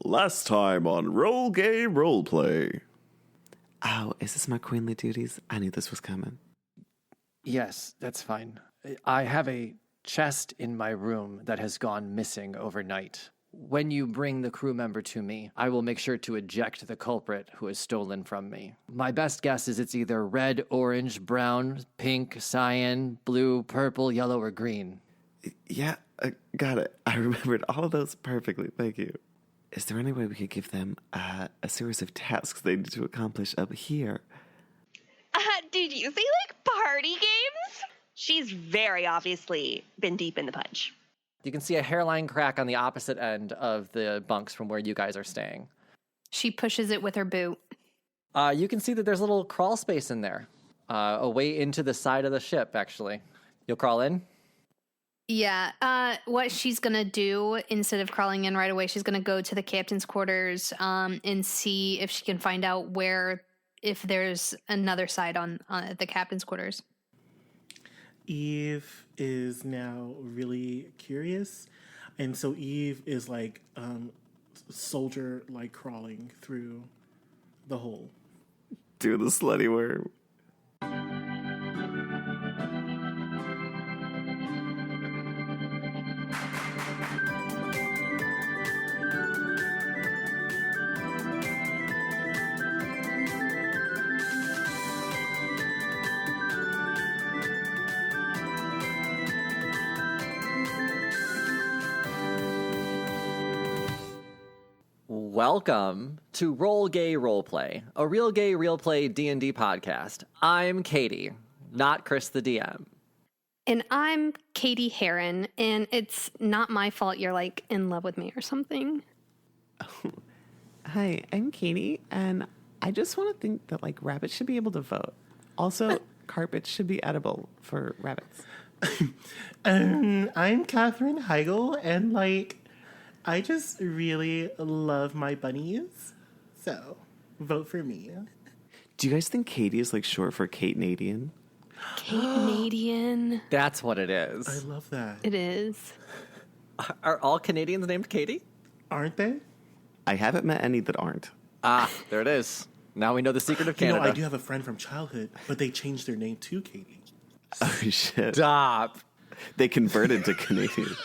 Last time on Roll Gay Roleplay. Oh, is this my queenly duties? I knew this was coming. Yes, that's fine. I have a chest in my room that has gone missing overnight. When you bring the crew member to me, I will make sure to eject the culprit who has stolen from me. My best guess is it's either red, orange, brown, pink, cyan, blue, purple, yellow, or green. Yeah, I got it. I remembered all of those perfectly. Thank you. Is there any way we could give them a series of tasks they need to accomplish up here? Did you say, party games? She's very obviously been deep in the punch. You can see a hairline crack on the opposite end of the bunks from where you guys are staying. She pushes it with her boot. You can see that there's a little crawl space in there, away into the side of the ship, actually. You'll crawl in? Yeah, what she's going to do, instead of crawling in right away, she's going to go to the captain's quarters and see if she can find out if there's another side on the captain's quarters. Eve is now really curious, and so Eve is soldier crawling through the hole. Do the slutty worm. Welcome to Roll Gay Roleplay, a real gay real play D&D podcast. I'm Katie, not Chris the DM. And I'm Katie Heron, and it's not my fault you're in love with me or something. Oh. Hi, I'm Katie, and I just want to think that rabbits should be able to vote. Also, carpets should be edible for rabbits. I'm Catherine Heigl, and I just really love my bunnies, so vote for me. Do you guys think Katie is short for Kate-Nadian? Kate-Nadian. That's what it is. I love that. It is. Are all Canadians named Katie? Aren't they? I haven't met any that aren't. Ah, there it is. Now we know the secret of Canada. I do have a friend from childhood, but they changed their name to Katie. Oh, shit. Stop. They converted to Canadian.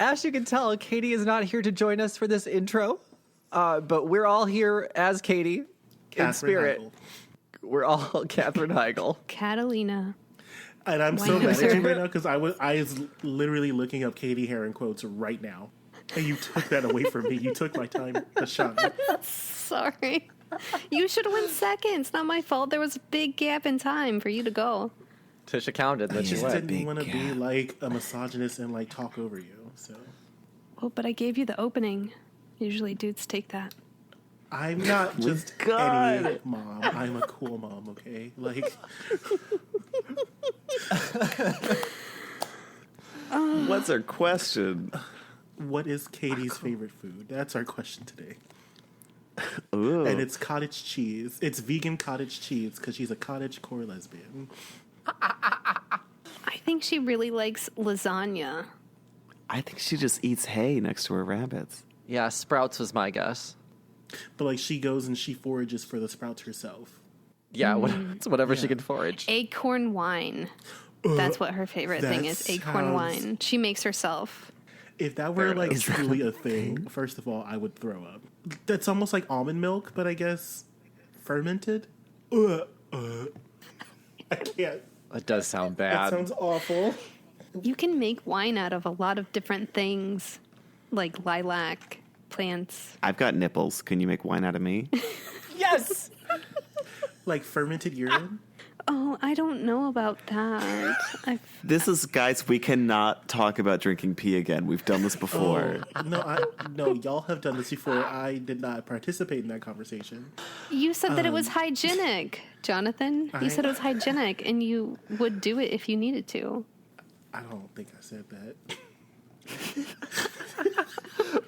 As you can tell, Katie is not here to join us for this intro, but we're all here as Katie in spirit. Heigl. We're all Catherine Heigl. Catalina. And I'm so mad at you right now because I was literally looking up Katie Heron quotes right now. And you took that away from me. You took my time to shine. Sorry. You should have went second. It's not my fault. There was a big gap in time for you to go. Tisha counted, then I she just went. didn't want to be a misogynist and talk over you. So Well, but I gave you the opening. Usually dudes take that. I'm not just any mom. I'm a cool mom, okay? What's our question? What is Katie's favorite food? That's our question today. Ooh. And it's cottage cheese. It's vegan cottage cheese because she's a cottage core lesbian. I think she really likes lasagna. I think she just eats hay next to her rabbits. Yeah, Sprouts was my guess. But she goes and she forages for the sprouts herself. Yeah, it's whatever she can forage. Acorn wine. That's what her favorite thing is, acorn wine. She makes herself. If that were truly a thing, first of all, I would throw up. That's almost like almond milk, but I guess fermented. I can't. That does sound bad. That sounds awful. You can make wine out of a lot of different things, like lilac plants. I've got nipples. Can you make wine out of me? Yes! Like fermented urine? Oh, I don't know about that. This is, guys, we cannot talk about drinking pee again. We've done this before. No, y'all have done this before. I did not participate in that conversation. You said that it was hygienic, Jonathan. You said it was hygienic, and you would do it if you needed to. I don't think I said that.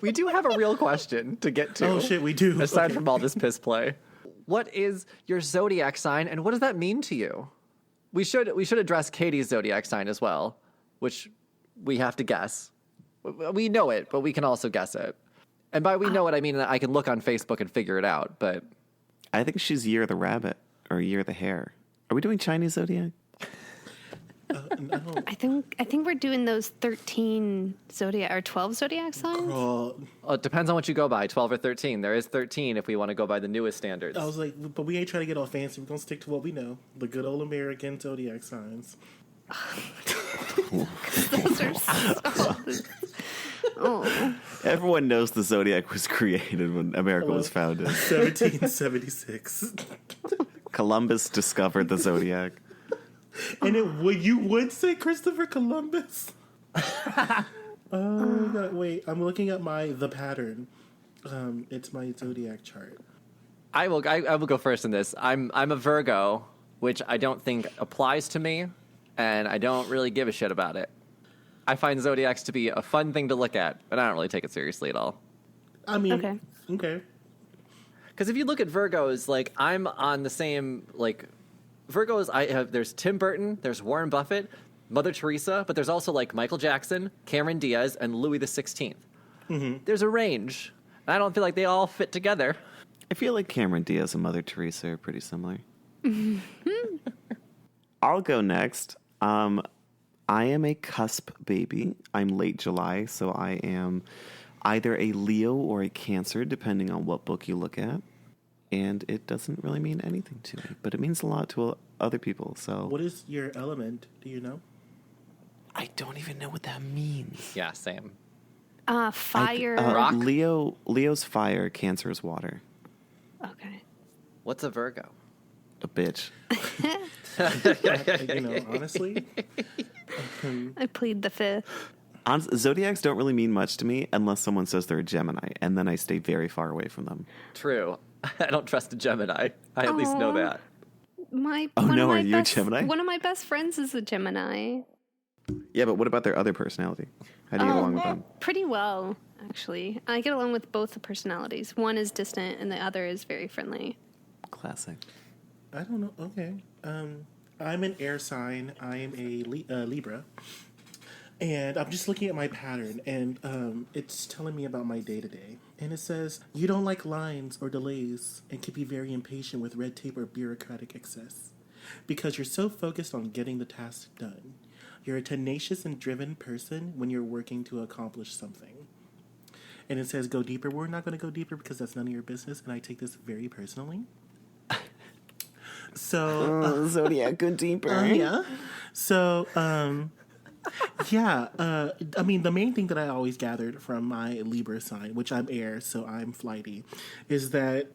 We do have a real question to get to. Oh, shit, we do. Aside from all this piss play. What is your zodiac sign, and what does that mean to you? We should address Katie's zodiac sign as well, which we have to guess. We know it, but we can also guess it. And by we know it, I mean I can look on Facebook and figure it out, but... I think she's Year of the Rabbit or Year of the Hare. Are we doing Chinese zodiac? I think we're doing those 13 zodiac or 12 zodiac signs. Girl, It depends on what you go by, 12 or 13. There is 13 if we want to go by the newest standards. I was like, but we ain't trying to get all fancy. We're going to stick to what we know. The good old American zodiac signs. Those are so... Oh. Everyone knows the zodiac was created when America was founded. 1776. Columbus discovered the zodiac. And you would say Christopher Columbus? Oh, God, wait. I'm looking at the pattern. It's my zodiac chart. I will go first in this. I'm a Virgo, which I don't think applies to me, and I don't really give a shit about it. I find zodiacs to be a fun thing to look at, but I don't really take it seriously at all. I mean, Okay. Because if you look at Virgos, like, I'm on the same, like, Virgos, there's Tim Burton, there's Warren Buffett, Mother Teresa, but there's also, like, Michael Jackson, Cameron Diaz, and Louis XVI. Mm-hmm. There's a range. And I don't feel like they all fit together. I feel like Cameron Diaz and Mother Teresa are pretty similar. I'll go next. I am a cusp baby. I'm late July, so I am either a Leo or a Cancer, depending on what book you look at. And it doesn't really mean anything to me, but it means a lot to other people. So, what is your element? Do you know? I don't even know what that means. Yeah, same. Fire. Rock? Leo's fire, Cancer's water. Okay. What's a Virgo? A bitch. Honestly. I plead the fifth. Zodiacs don't really mean much to me unless someone says they're a Gemini, and then I stay very far away from them. True. I don't trust a Gemini. I at least know that. Are you a Gemini? One of my best friends is a Gemini. Yeah, but what about their other personality? How do you get along with them? Pretty well, actually. I get along with both the personalities. One is distant, and the other is very friendly. Classic. I don't know. Okay. I'm an air sign. I am a Libra. And I'm just looking at my pattern, and it's telling me about my day-to-day. And it says, you don't like lines or delays and can be very impatient with red tape or bureaucratic excess because you're so focused on getting the task done. You're a tenacious and driven person when you're working to accomplish something. And it says, go deeper. We're not going to go deeper because that's none of your business, and I take this very personally. So... Zodiac, go deeper. Yeah. So... I mean, the main thing that I always gathered from my Libra sign, which I'm air, so I'm flighty, is that,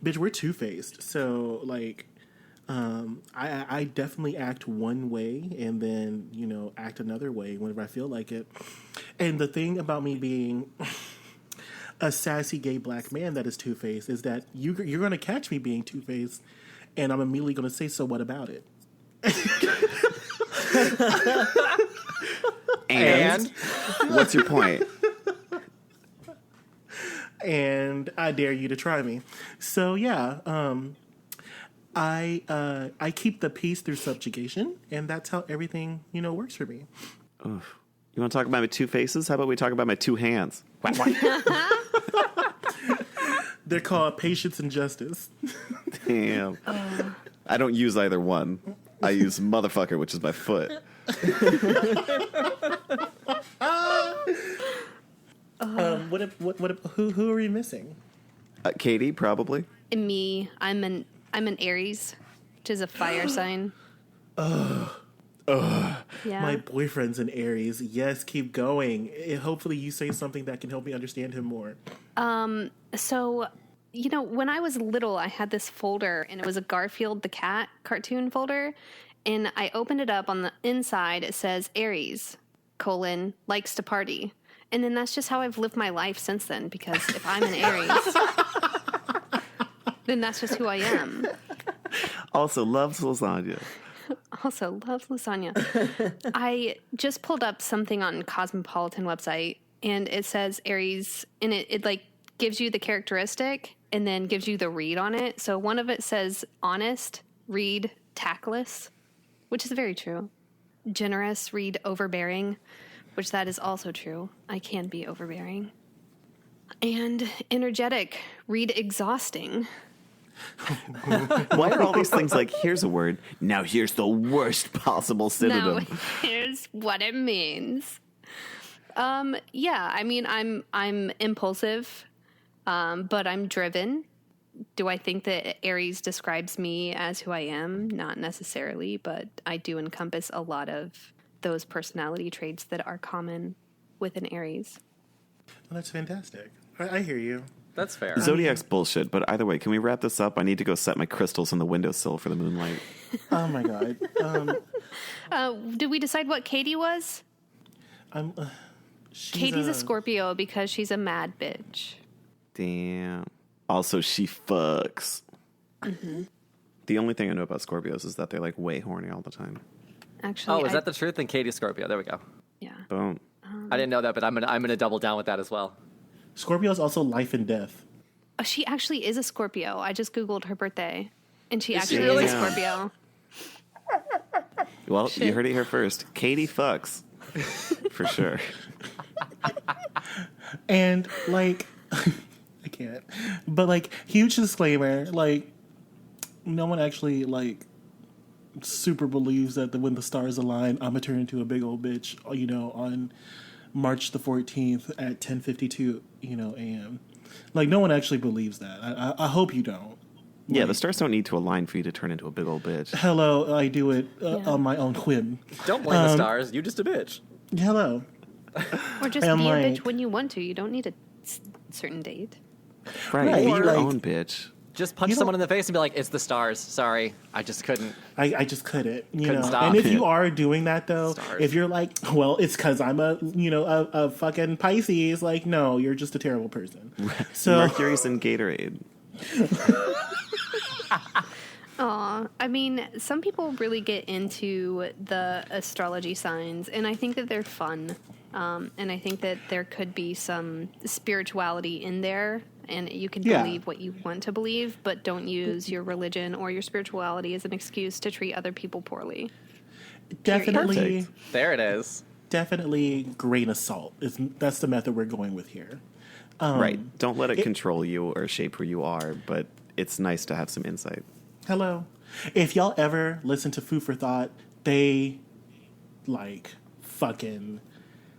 bitch, we're two-faced. So, like, I definitely act one way and then, act another way whenever I feel like it. And the thing about me being a sassy gay black man that is two-faced is that you're going to catch me being two-faced, and I'm immediately going to say, so what about it? And what's your point? And I dare you to try me. So yeah, I keep the peace through subjugation, and that's how everything works for me. Oof. You want to talk about my two faces? How about we talk about my two hands? They're called patience and justice. Damn. I don't use either one. I use motherfucker, which is my foot. Who are we missing? Katie, probably. And me, I'm an Aries, which is a fire sign. Yeah. My boyfriend's an Aries. Yes, keep going. Hopefully you say something that can help me understand him more. So, when I was little, I had this folder, and it was a Garfield the cat cartoon folder. And I opened it up. On the inside, it says Aries, likes to party. And then that's just how I've lived my life since then, because if I'm an Aries, then that's just who I am. Also loves lasagna. I just pulled up something on Cosmopolitan website, and it says Aries, and it like gives you the characteristic and then gives you the read on it. So one of it says honest, read tactless, which is very true. Generous, read overbearing. which that is also true. I can be overbearing. And energetic. Read exhausting. Why are all these things like, here's a word, now here's the worst possible Now, synonym? here's what it means. Yeah, I mean, I'm impulsive, but I'm driven. Do I think that Aries describes me as who I am? Not necessarily, but I do encompass a lot of those personality traits that are common with an Aries. Well, that's fantastic. I hear you. That's fair. Zodiac's bullshit, but either way, can we wrap this up? I need to go set my crystals on the windowsill for the moonlight. Oh my god. Did we decide what Katie was? Katie's a Scorpio because she's a mad bitch. Damn. Also, she fucks. Mm-hmm. The only thing I know about Scorpios is that they're like way horny all the time. Actually, is that the truth? Then Katie Scorpio. There we go. Yeah. Boom. I didn't know that, but I'm gonna double down with that as well. Scorpio is also life and death. She actually is a Scorpio. I just Googled her birthday, and she Is actually she really? is a Scorpio. Well, you heard it here first. Katie fucks. For sure. And, like, I can't. But, like, huge disclaimer, like, no one actually, like, super believes that when the stars align, I'm gonna turn into a big old bitch, you know, on March the 14th at 10:52, a.m. Like, no one actually believes that. I hope you don't. Yeah, Like, the stars don't need to align for you to turn into a big old bitch. hello, I do it Yeah. on my own whim. Don't blame the stars. You just a bitch. Hello. Or just And, be a like- bitch when you want to. You don't need a certain date. Right, Right, be your like- own bitch. Just punch You don't- someone in the face and be like, "It's the stars. Sorry, I just couldn't." I just couldn't, Couldn't know. stop. And if you are doing that though, Stars. if you're like, well, it's because I'm a fucking Pisces, like, no, you're just a terrible person. So Mercury's in Gatorade. Aw, I mean, some people really get into the astrology signs, and I think that they're fun. And I think that there could be some spirituality in there, and you can Yeah. believe what you want to believe, but don't use your religion or your spirituality as an excuse to treat other people poorly. definitely, Perfect. There it is. definitely grain of salt. That's the method we're going with here. Right. Don't let it control you or shape who you are, but it's nice to have some insight. Hello. If y'all ever listen to Food for Thought, they like fucking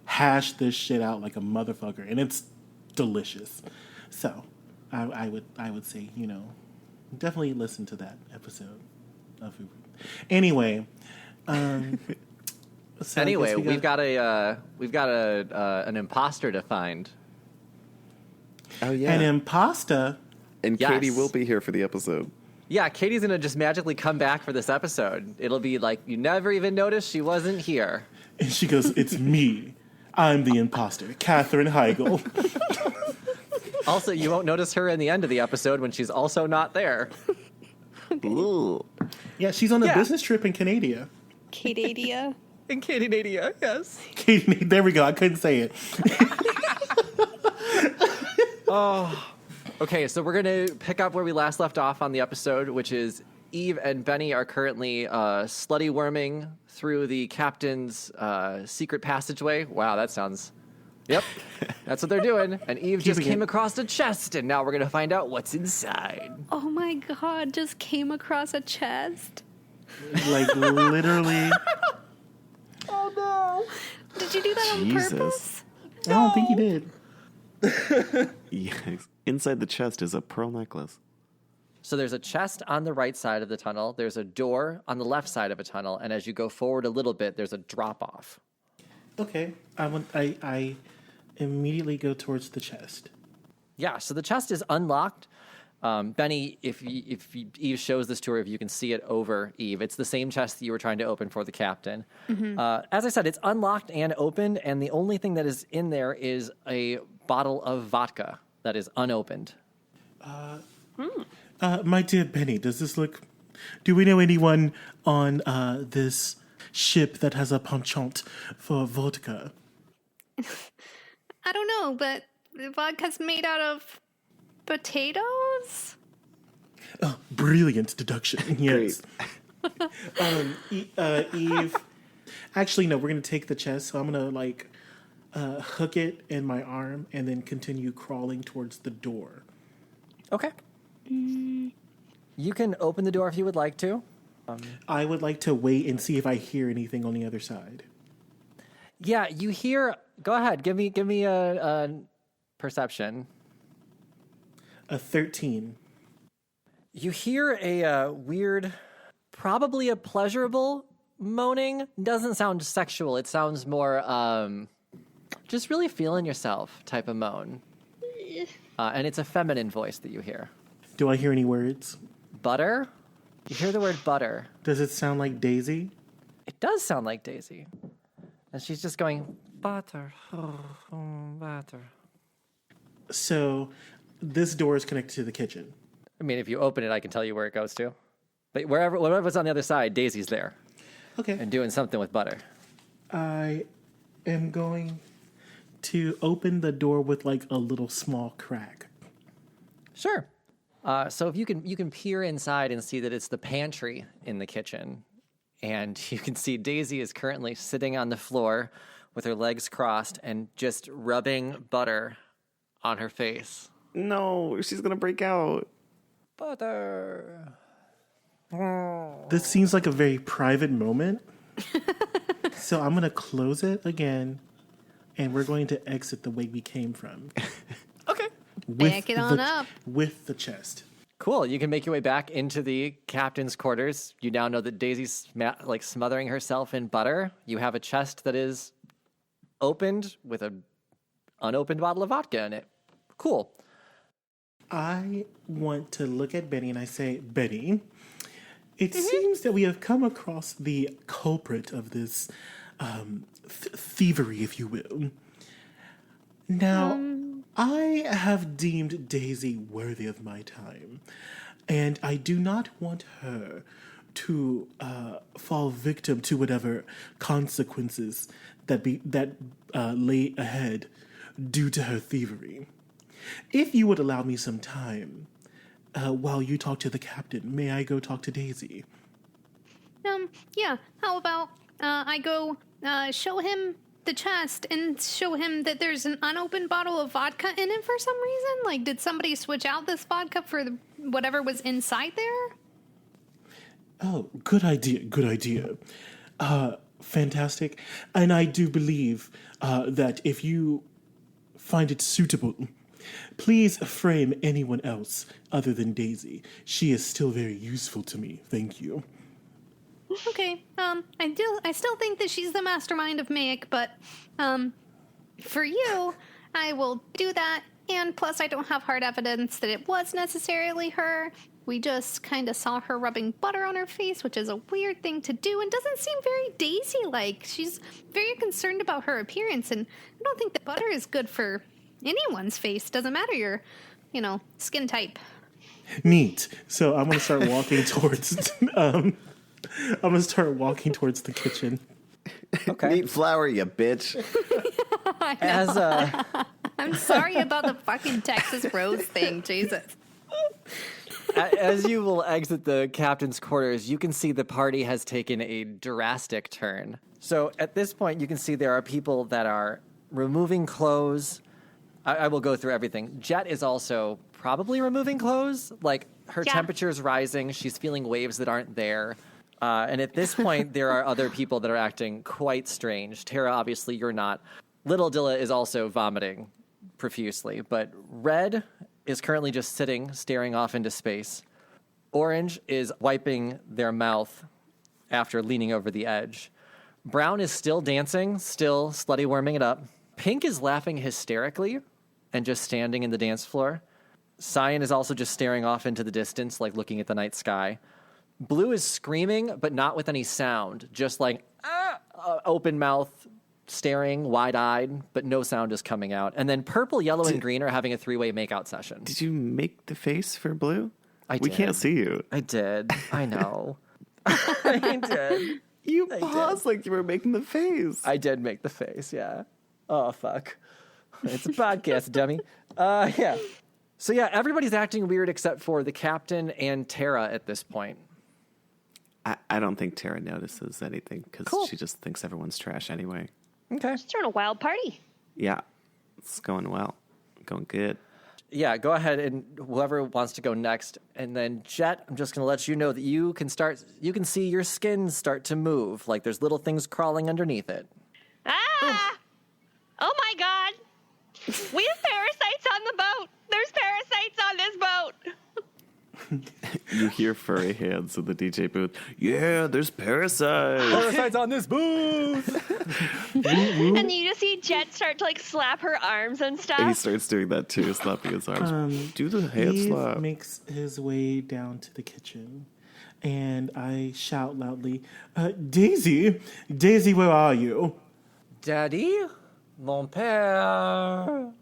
hash this shit out like a motherfucker, and it's delicious. So, I would say, definitely listen to that episode of Food. Anyway, so I guess Anyway, we've got an imposter to find. Oh, yeah. an impasta. And Yes. Katie will be here for the episode. Yeah, Katie's gonna just magically come back for this episode. It'll be like you never even noticed she wasn't here. And she goes, "It's me. I'm the imposter, Katherine Heigl." Also, you won't notice her in the end of the episode when she's also not there. Ooh. Yeah, she's on a Yeah. business trip in Canada. Cadadia. In Katie Nadia, yes. There we go. I couldn't say it. Okay, so we're gonna pick up where we last left off on the episode, which is Eve and Benny are currently slutty worming through the captain's secret passageway. Wow, that sounds. Yep, that's what they're doing. And Eve just Keeping came it- across a chest, and now we're gonna find out what's inside. Oh my god, just came across a chest. Like, literally. Did you do that on Jesus. purpose? I don't think he did. Yes. Inside the chest is a pearl necklace. So there's a chest on the right side of the tunnel. There's a door on the left side of a tunnel, and as you go forward a little bit, there's a drop off. Okay. I immediately go towards the chest. Yeah, so the chest is unlocked. Benny, if Eve shows this to her, if you can see it over Eve, it's the same chest that you were trying to open for the captain. As I said, it's unlocked and opened, and the only thing that is in there is a bottle of vodka that is unopened. My dear Benny, does this look... Do we know anyone on this ship that has a penchant for vodka? I don't know, but the vodka's made out of potatoes? Oh, brilliant deduction. Yes. Eve... Actually, no, we're going to take the chest, so I'm going to, like, hook it in my arm, and then continue crawling towards the door. Okay. You can open the door if you would like to. I would like to wait and see if I hear anything on the other side. Yeah, you hear. Go ahead. Give me a perception. A 13. You hear a weird, probably a pleasurable moaning. Doesn't sound sexual. It sounds more just really feeling yourself type of moan. And it's a feminine voice that you hear. Do I hear any words? Butter? You hear the word butter. Does it sound like Daisy? It does sound like Daisy. And she's just going, butter, butter. So this door is connected to the kitchen. I mean, if you open it, I can tell you where it goes to. But whatever's on the other side, Daisy's there. Okay. And doing something with butter. I am going to open the door with like a little small crack. Sure. So if you can peer inside and see that it's the pantry in the kitchen. And you can see Daisy is currently sitting on the floor with her legs crossed and just rubbing butter on her face. No, she's going to break out. Butter. This seems like a very private moment. So I'm going to close it again, and we're going to exit the way we came from. Okay. Back it on up. With the chest. Cool. You can make your way back into the captain's quarters. You now know that Daisy's smothering herself in butter. You have a chest that is opened with an unopened bottle of vodka in it. Cool. I want to look at Benny and I say, Benny, it seems that we have come across the culprit of this thievery, if you will. Now, I have deemed Daisy worthy of my time, and I do not want her to fall victim to whatever consequences that lay ahead due to her thievery. If you would allow me some time while you talk to the captain, may I go talk to Daisy? Yeah. How about I go show him the chest and show him that there's an unopened bottle of vodka in it for some reason? Like, did somebody switch out this vodka for whatever was inside there? Oh, good idea. Fantastic. And I do believe that if you find it suitable, please frame anyone else other than Daisy. She is still very useful to me. Thank you. Okay. I still think that she's the mastermind of Mayek, but for you, I will do that. And plus, I don't have hard evidence that it was necessarily her. We just kind of saw her rubbing butter on her face, which is a weird thing to do and doesn't seem very Daisy-like. She's very concerned about her appearance, and I don't think that butter is good for anyone's face. Doesn't matter your, skin type. Neat. So I'm going to start walking towards... I'm going to start walking towards the kitchen. Okay. Neat flower, you bitch. I'm sorry about the fucking Texas Rose thing, Jesus. As you will exit the captain's quarters, you can see the party has taken a drastic turn. So at this point, you can see there are people that are removing clothes. I will go through everything. Jet is also probably removing clothes. Like, her temperature's rising. She's feeling waves that aren't there. And at this point, there are other people that are acting quite strange. Tara, obviously, you're not. Little Dilla is also vomiting profusely. But Red is currently just sitting, staring off into space. Orange is wiping their mouth after leaning over the edge. Brown is still dancing, still slutty worming it up. Pink is laughing hysterically and just standing in the dance floor. Cyan is also just staring off into the distance, like looking at the night sky. Blue is screaming, but not with any sound, just like open mouth, staring, wide-eyed, but no sound is coming out. And then purple, yellow, and green are having a three-way makeout session. Did you make the face for Blue? I did. We can't see you. I did. I know. I did. You paused like you were making the face. I did make the face, yeah. Oh, fuck. It's a podcast, dummy. Yeah. So, yeah, everybody's acting weird except for the captain and Tara at this point. I don't think Tara notices anything because she just thinks everyone's trash anyway. Okay. Just throwing a wild party. Yeah, it's going well. Going good. Yeah, go ahead and whoever wants to go next. And then Jet, I'm just going to let you know that you can see your skin start to move. Like there's little things crawling underneath it. Ah! Oh my god! We have parasites on the boat! There's parasites on this boat! You hear furry hands in the DJ booth. Yeah, there's parasites. Parasites on this booth! And you just see Jet start to like slap her arms and He stuff. starts doing that too, slapping his arms. Do the hand Eve slap. makes his way down to the kitchen, and I shout loudly, Daisy! Daisy, where are you? Daddy, mon père.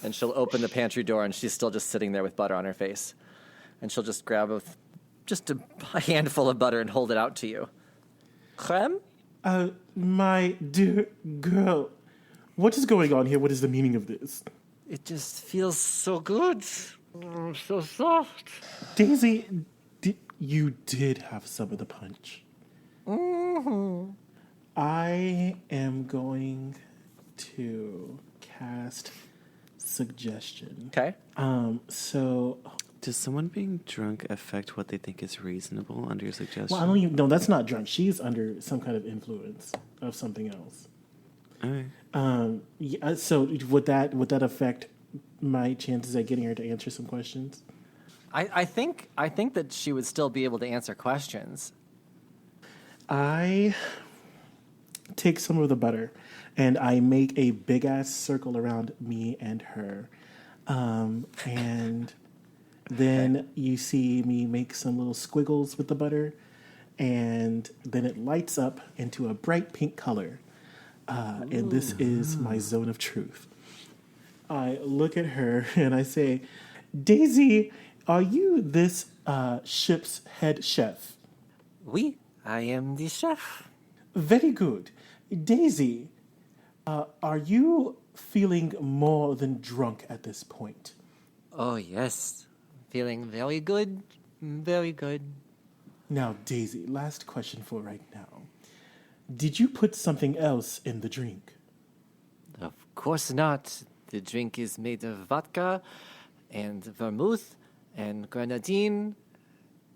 And she'll open the pantry door, and she's still just sitting there with butter on her face. And she'll just grab just a handful of butter and hold it out to you. Crème? My dear girl, what is going on here? What is the meaning of this? It just feels so good. So soft. Daisy, you did have some of the punch. Mm-hmm. I am going to cast suggestion. Okay. So, Does someone being drunk affect what they think is reasonable under your suggestion? well, I don't even, no, that's not drunk. She's under some kind of influence of something else. All right. Yeah, so would that affect my chances at getting her to answer some questions? I think that she would still be able to answer questions. I take some of the butter and I make a big ass circle around me and her. And then you see me make some little squiggles with the butter, and then it lights up into a bright pink color. And this is my zone of truth. I look at her and I say, Daisy, are you this ship's head chef? Oui, I am the chef. Very good. Daisy, are you feeling more than drunk at this point? Oh, yes. Feeling very good. Very good. Now, Daisy, last question for right now. Did you put something else in the drink? Of course not. The drink is made of vodka and vermouth and grenadine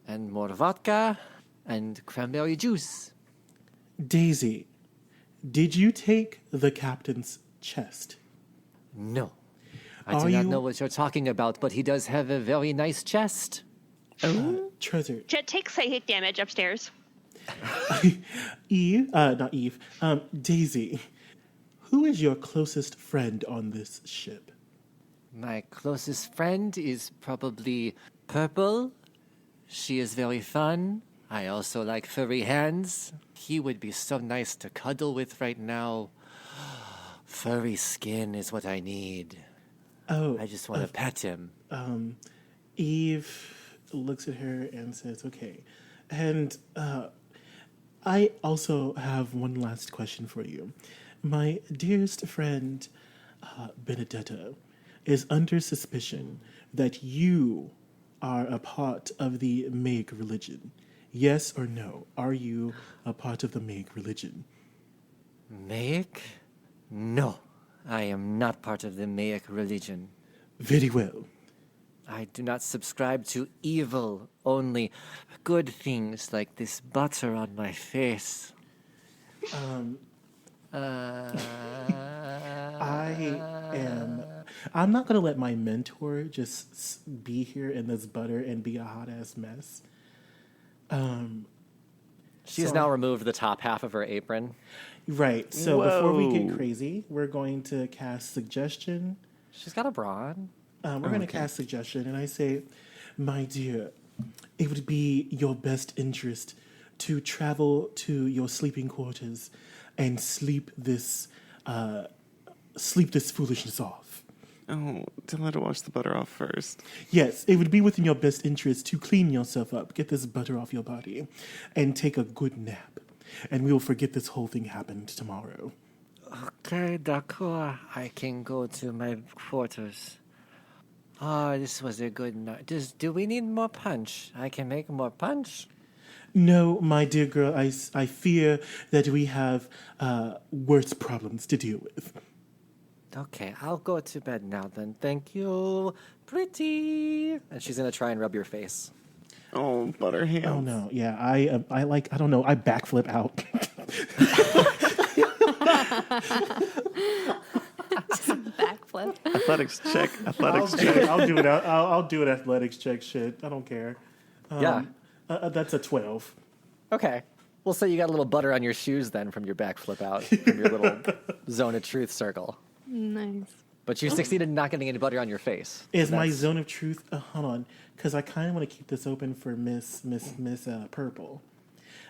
and more vodka and cranberry juice. Daisy, did you take the captain's chest? No. I Are do not you- know what you're talking about, but he does have a very nice chest. Treasure, Jet takes psychic damage upstairs. Daisy, who is your closest friend on this ship? My closest friend is probably Purple. She is very fun. I also like furry hands. He would be so nice to cuddle with right now. Furry skin is what I need. Oh, I just want to pet him. Eve looks at her and says, okay. And I also have one last question for you. My dearest friend, Benedetta, is under suspicion that you are a part of the Meg religion. Yes or no? Are you a part of the Meg religion? Mayak? No, I am not part of the Mayak religion. Very well. I do not subscribe to evil, only good things like this butter on my face. I'm not going to let my mentor just be here in this butter and be a hot ass mess. She has now removed the top half of her apron. Right. So before we get Whoa. crazy, we're going to cast suggestion. She's got a bra on. We're going to cast suggestion, and I say, my dear, it would be your best interest to travel to your sleeping quarters and sleep this foolishness off. Oh, tell her to wash the butter off first. Yes, it would be within your best interest to clean yourself up, get this butter off your body, and take a good nap. And we will forget this whole thing happened tomorrow. Okay, d'accord. I can go to my quarters. Oh, this was a good night. Do we need more punch? I can make more punch. No, my dear girl, I fear that we have worse problems to deal with. Okay, I'll go to bed now then. Thank you. Pretty. And she's going to try and rub your face. Oh, butter hands. Oh no, yeah, I don't know, I backflip out. Backflip. Athletics check. I'll do it. I'll do an athletics check. Shit, I don't care. Yeah. That's a 12. Okay. Well, so you got a little butter on your shoes then from your backflip out, from your little zone of truth circle. Nice. But you succeeded in not getting any butter on your face. Is my zone of truth? Hold on, because I kind of want to keep this open for Miss Purple.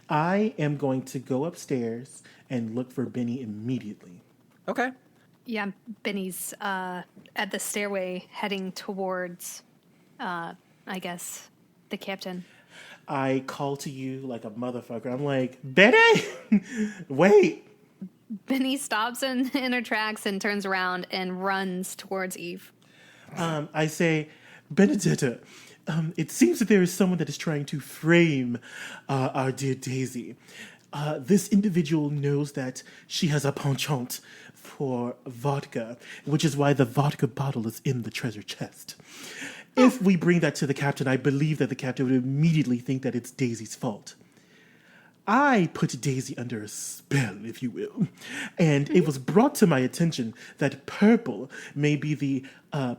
I am going to go upstairs and look for Benny immediately. Okay. Yeah, Benny's at the stairway heading towards, I guess, the captain. I call to you like a motherfucker. I'm like, Benny, wait. Benny stops in her tracks and turns around and runs towards Eve. I say, Benedetta, it seems that there is someone that is trying to frame our dear Daisy. This individual knows that she has a penchant for vodka, which is why the vodka bottle is in the treasure chest. If we bring that to the captain, I believe that the captain would immediately think that it's Daisy's fault. I put Daisy under a spell, if you will, and it was brought to my attention that Purple may be the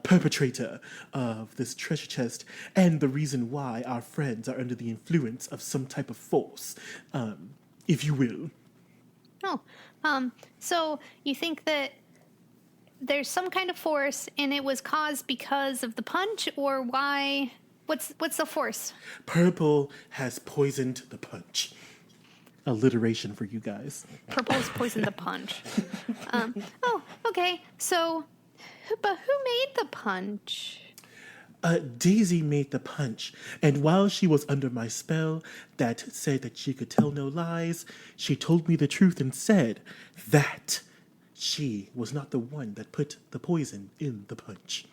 perpetrator of this treasure chest and the reason why our friends are under the influence of some type of force, if you will. So you think that there's some kind of force and it was caused because of the punch, or why? What's the force? Purple has poisoned the punch. Alliteration for you guys. Purple's poisoned the punch. Okay. So, but who made the punch? Daisy made the punch, and while she was under my spell that said that she could tell no lies, she told me the truth and said that she was not the one that put the poison in the punch.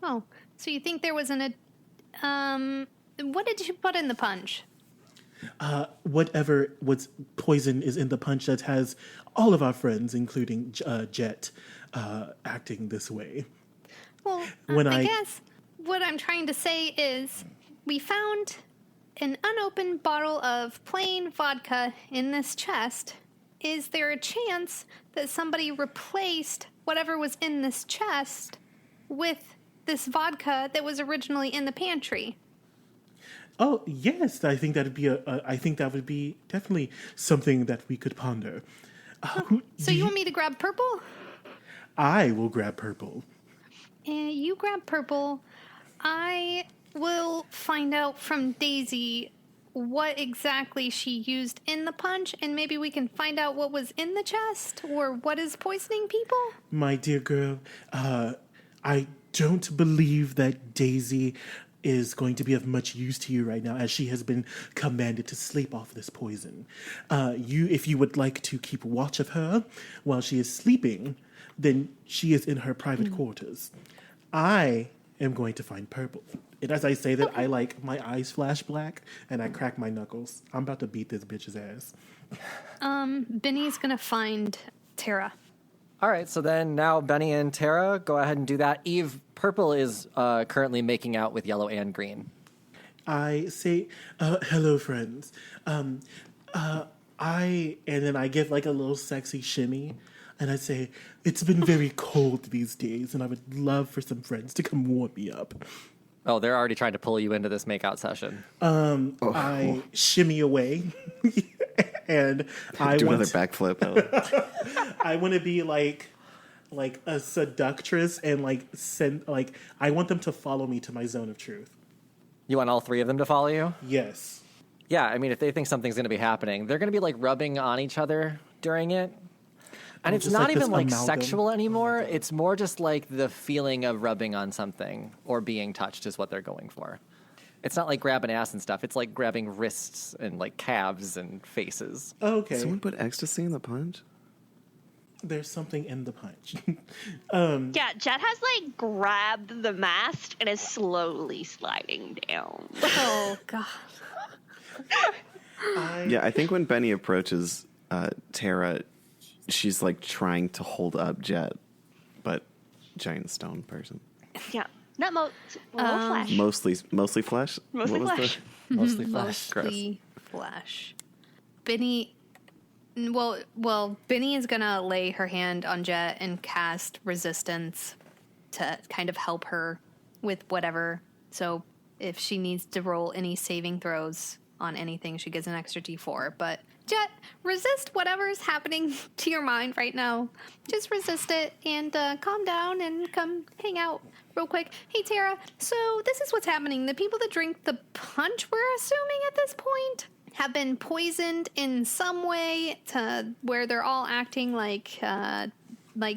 Oh, so you think there was what did you put in the punch? Whatever was poison is in the punch that has all of our friends, including Jet, acting this way. Well, I guess what I'm trying to say is we found an unopened bottle of plain vodka in this chest. Is there a chance that somebody replaced whatever was in this chest with this vodka that was originally in the pantry? Oh yes, I think that'd be I think that would be definitely something that we could ponder. So you want me to grab Purple? I will grab Purple. And you grab Purple. I will find out from Daisy what exactly she used in the punch, and maybe we can find out what was in the chest or what is poisoning people. My dear girl, I don't believe that Daisy is going to be of much use to you right now, as she has been commanded to sleep off this poison. If you would like to keep watch of her while she is sleeping, then she is in her private quarters. I am going to find Purple. And as I say that, I my eyes flash black and I crack my knuckles. I'm about to beat this bitch's ass. Benny's gonna find Tara. All right, so then now Benny and Tara, go ahead and do that. Eve, Purple is currently making out with Yellow and Green. I say, hello, friends. And then I give like a little sexy shimmy, and I say, it's been very cold these days, and I would love for some friends to come warm me up. Oh, they're already trying to pull you into this makeout session. I shimmy away, and I do want another backflip. I want to be like a seductress and I want them to follow me to my zone of truth. You want all three of them to follow you? Yes. Yeah, I mean, if they think something's going to be happening, they're going to be rubbing on each other during it. And it's not even sexual anymore. It's more just the feeling of rubbing on something or being touched is what they're going for. It's not like grabbing ass and stuff. It's like grabbing wrists and calves and faces. Okay. Someone put ecstasy in the punch? There's something in the punch. Yeah, Jet has grabbed the mast and is slowly sliding down. Oh God. Yeah, I think when Benny approaches Tara, she's trying to hold up Jet. but giant stone person. Yeah. Not flesh. Mostly flesh. Mostly What was flesh. Mostly flesh. Mostly flesh. Benny. Well, Benny is gonna lay her hand on Jet and cast resistance to kind of help her with whatever. So if she needs to roll any saving throws on anything, she gets an extra D4. But Jet, resist whatever is happening to your mind right now. Just resist it and calm down and come hang out real quick. Hey, Tara, so this is what's happening. The people that drink the punch, we're assuming at this point, have been poisoned in some way to where they're all acting like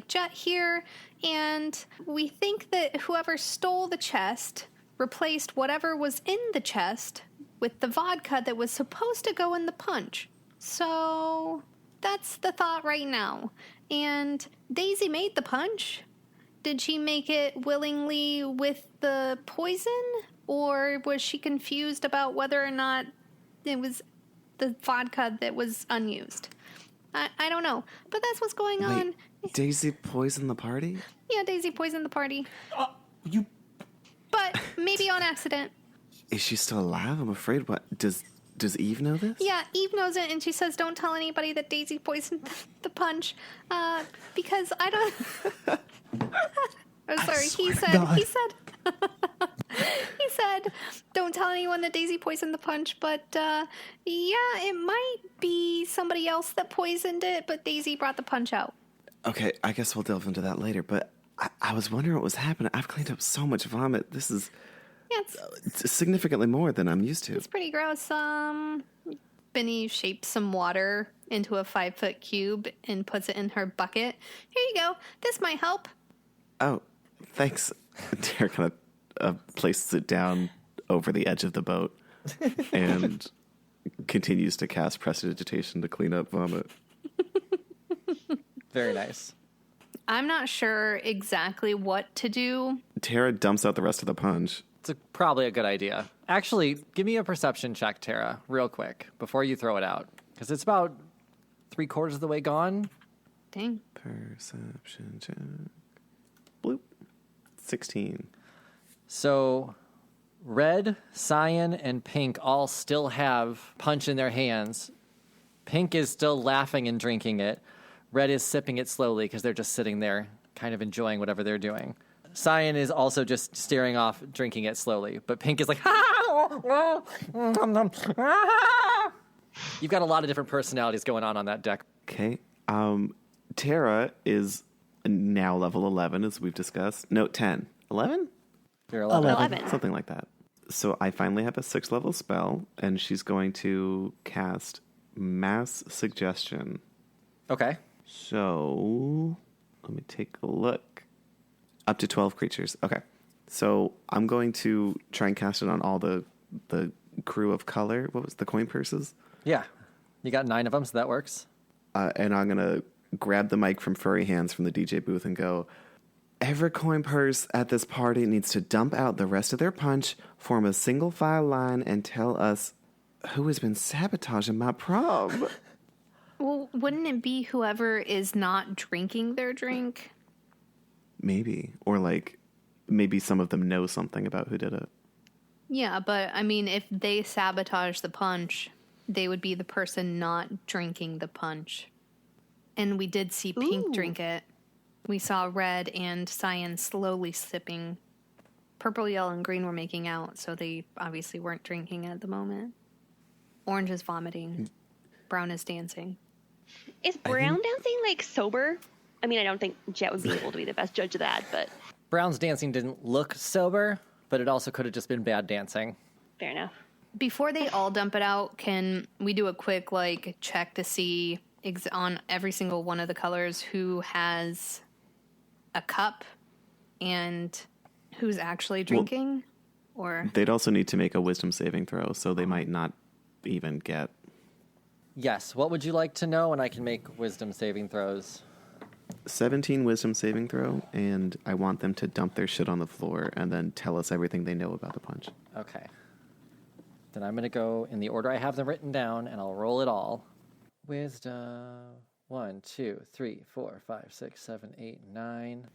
Jet here. And we think that whoever stole the chest replaced whatever was in the chest with the vodka that was supposed to go in the punch. So that's the thought right now. And Daisy made the punch. Did she make it willingly with the poison? Or was she confused about whether or not it was the vodka that was unused? I don't know. But that's what's going on. Daisy poisoned the party? Yeah, Daisy poisoned the party. You. But maybe on accident. Is she still alive? I'm afraid. What does Eve know this? Yeah, Eve knows it, and she says, "Don't tell anybody that Daisy poisoned the punch, because I don't." Oh, sorry. He said, "Don't tell anyone that Daisy poisoned the punch." But yeah, it might be somebody else that poisoned it, but Daisy brought the punch out. Okay, I guess we'll delve into that later. But I was wondering what was happening. I've cleaned up so much vomit. This is it's significantly more than I'm used to. It's pretty gross. Benny shapes some water into a 5-foot cube and puts it in her bucket. Here you go. This might help. Oh, thanks. Tara kind of places it down over the edge of the boat and continues to cast prestidigitation to clean up vomit. Very nice. I'm not sure exactly what to do. Tara dumps out the rest of the punch. It's probably a good idea. Actually, give me a perception check, Tara, real quick, before you throw it out. Because it's about 3/4 of the way gone. Dang. Perception check. Bloop. 16. So, Red, Cyan, and Pink all still have punch in their hands. Pink is still laughing and drinking it. Red is sipping it slowly because they're just sitting there, kind of enjoying whatever they're doing. Cyan is also just staring off, drinking it slowly. But Pink is like, You've got a lot of different personalities going on that deck. Okay. Tara is now level 11, as we've discussed. No, 10. 11? You're 11. 11. Something like that. So I finally have a 6th level spell, and she's going to cast Mass Suggestion. Okay. So let me take a look. Up to 12 creatures. Okay. So I'm going to try and cast it on all the crew of color. What was the coin purses? Yeah. You got 9 of them, so that works. And I'm going to grab the mic from Furry Hands from the DJ booth and go, every coin purse at this party needs to dump out the rest of their punch, form a single file line, and tell us who has been sabotaging my prom. Well, wouldn't it be whoever is not drinking their drink? Maybe. Or like, maybe some of them know something about who did it. Yeah, but I mean, if they sabotage the punch, they would be the person not drinking the punch. And we did see Pink drink it. We saw Red and Cyan slowly sipping. Purple, yellow, and green were making out, so they obviously weren't drinking at the moment. Orange is vomiting. Brown is dancing. Is Brown dancing like sober? I mean, I don't think Jet would be able to be the best judge of that, but Brown's dancing didn't look sober, but it also could have just been bad dancing. fair enough. Before they all dump it out, can we do a quick check to see on every single one of the colors who has a cup and who's actually drinking? Or They'd also need to make a wisdom saving throw, so they might not even get... Yes. What would you like to know? And I can make wisdom saving throws. 17 wisdom saving throw, and I want them to dump their shit on the floor and then tell us everything they know about the punch. Okay. Then I'm going to go in the order I have them written down, and I'll roll it all. Wisdom. 1, 2, 3, 4, 5, 6, 7, 8, 9.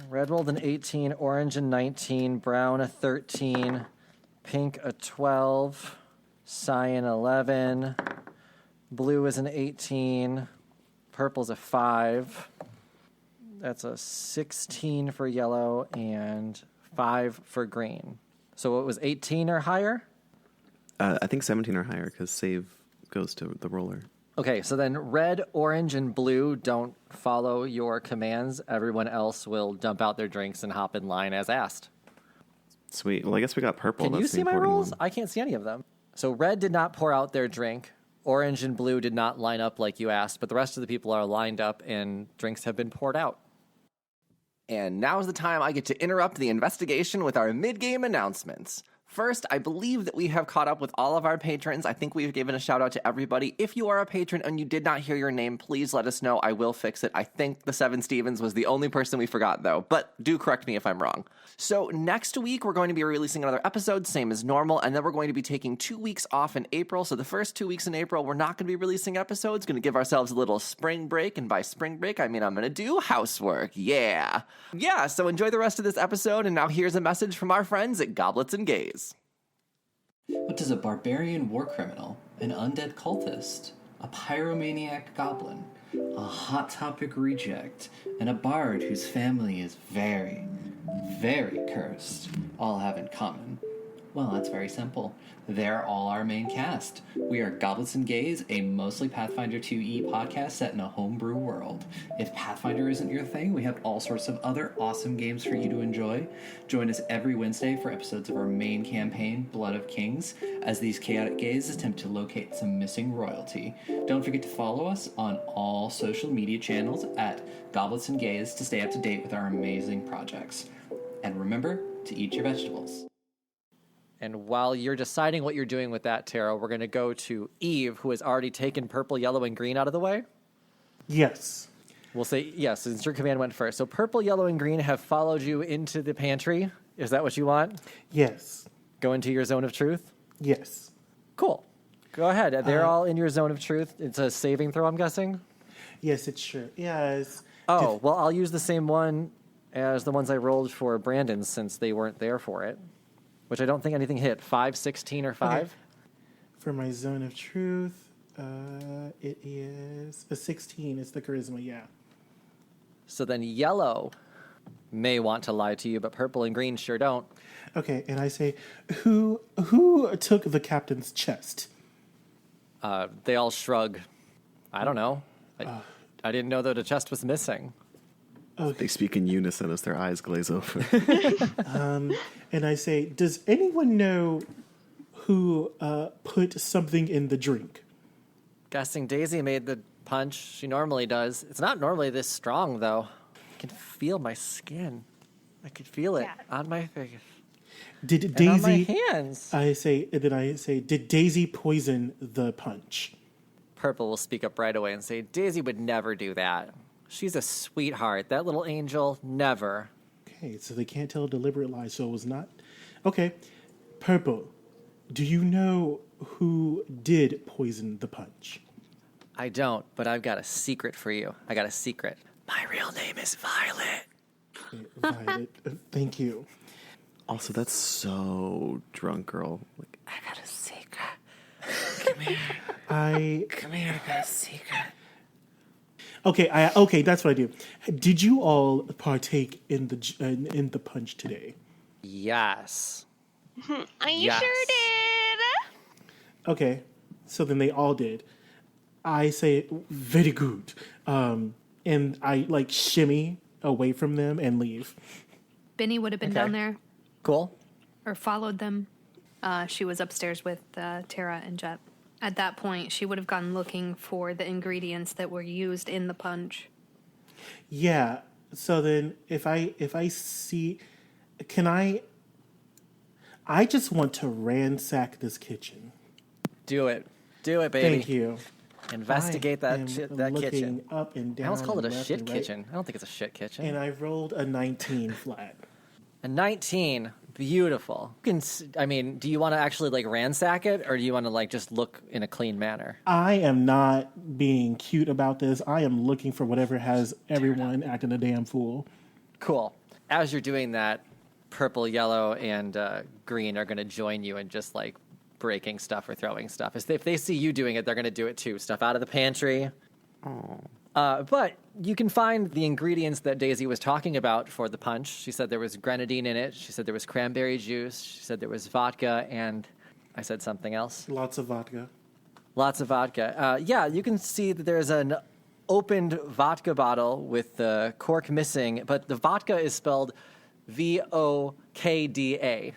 Red rolled an 18, orange a 19, brown a 13, pink a 12, cyan 11, blue is an 18, purple's a 5. That's a 16 for yellow and 5 for green. So it was 18 or higher? I think 17 or higher because save goes to the roller. Okay, so then red, orange, and blue don't follow your commands. Everyone else will dump out their drinks and hop in line as asked. Sweet. Well, I guess we got purple. Can That's you the see my important rolls? one. I can't see any of them. So red did not pour out their drink. Orange and blue did not line up like you asked, but the rest of the people are lined up and drinks have been poured out. And now's the time I get to interrupt the investigation with our mid-game announcements. First, I believe that we have caught up with all of our patrons. I think we've given a shout out to everybody. If you are a patron and you did not hear your name, please let us know. I will fix it. I think the Seven Stevens was the only person we forgot, though, but do correct me if I'm wrong. So next week, we're going to be releasing another episode, same as normal, and then we're going to be taking 2 weeks off in April. So the first 2 weeks in April, we're not going to be releasing episodes, going to give ourselves a little spring break, and by spring break, I mean I'm going to do housework. Yeah, so enjoy the rest of this episode, and now here's a message from our friends at Goblets and Gays. What does a barbarian war criminal, an undead cultist, a pyromaniac goblin, a hot topic reject, and a bard whose family is very, very cursed all have in common? Well, that's very simple. They're all our main cast. We are Goblets and Gays, a mostly Pathfinder 2e podcast set in a homebrew world. If Pathfinder isn't your thing, we have all sorts of other awesome games for you to enjoy. Join us every Wednesday for episodes of our main campaign, Blood of Kings, as these chaotic gays attempt to locate some missing royalty. Don't forget to follow us on all social media channels at Goblets and Gays to stay up to date with our amazing projects. And remember to eat your vegetables. And while you're deciding what you're doing with that, Tara, we're going to go to Eve, who has already taken purple, yellow, and green out of the way. Yes. We'll say yes, since your command went first. So purple, yellow, and green have followed you into the pantry. Is that what you want? Yes. Go into your zone of truth? Yes. Cool. Go ahead. They're all in your zone of truth. It's a saving throw, I'm guessing? Yes, it's sure. Yes. Oh, well, I'll use the same one as the ones I rolled for Brandon since they weren't there for it, which I don't think anything hit. 5, 16, or 5? Okay. For my zone of truth, it is a 16. It's the charisma, yeah. So then yellow may want to lie to you, but purple and green sure don't. Okay, and I say, who took the captain's chest? They all shrug. I don't know. I didn't know that a chest was missing. They speak in unison as their eyes glaze over. And I say, does anyone know who put something in the drink? Guessing Daisy made the punch. She normally does. It's not normally this strong, though. I can feel my skin. I could feel it on my face. Did And Daisy? on my hands. I say, did Daisy poison the punch? Purple will speak up right away and say, Daisy would never do that. She's a sweetheart. That little angel, never. Okay, so they can't tell a deliberate lie, so it was not. Okay, Purple, do you know who did poison the punch? I don't, but I've got a secret for you. I got a secret. My real name is Violet. Okay, Violet, thank you. Also, that's so drunk, girl. Like, I got a secret. Come here. Come here, I got a secret. Okay, that's what I do. Did you all partake in the punch today? Yes. I Yes. sure did. Okay, so then they all did. I say very good, and I shimmy away from them and leave. Benny would have been down there Cool. or followed them. She was upstairs with Tara and Jet. At that point, she would have gone looking for the ingredients that were used in the punch. Yeah. So then, if I see, can I just want to ransack this kitchen. Do it. Do it, baby. Thank you. Investigate I that am that looking kitchen. up and down. I almost called it a and left shit and right, kitchen. I don't think it's a shit kitchen. And I rolled a 19 flat. A 19. Beautiful. Do you want to actually ransack it, or do you want to just look in a clean manner? I am not being cute about this. I am looking for whatever has everyone acting a damn fool. Cool. as you're doing that, purple, yellow, and green are going to join you in just like breaking stuff or throwing stuff. If they see you doing it, they're going to do it too. Stuff out of the pantry. Oh. But you can find the ingredients that Daisy was talking about for the punch. She said there was grenadine in it. She said there was cranberry juice. She said there was vodka, and I said something else. Lots of vodka. Lots of vodka. Yeah, you can see that there's an opened vodka bottle with the cork missing, but the vodka is spelled Vokda.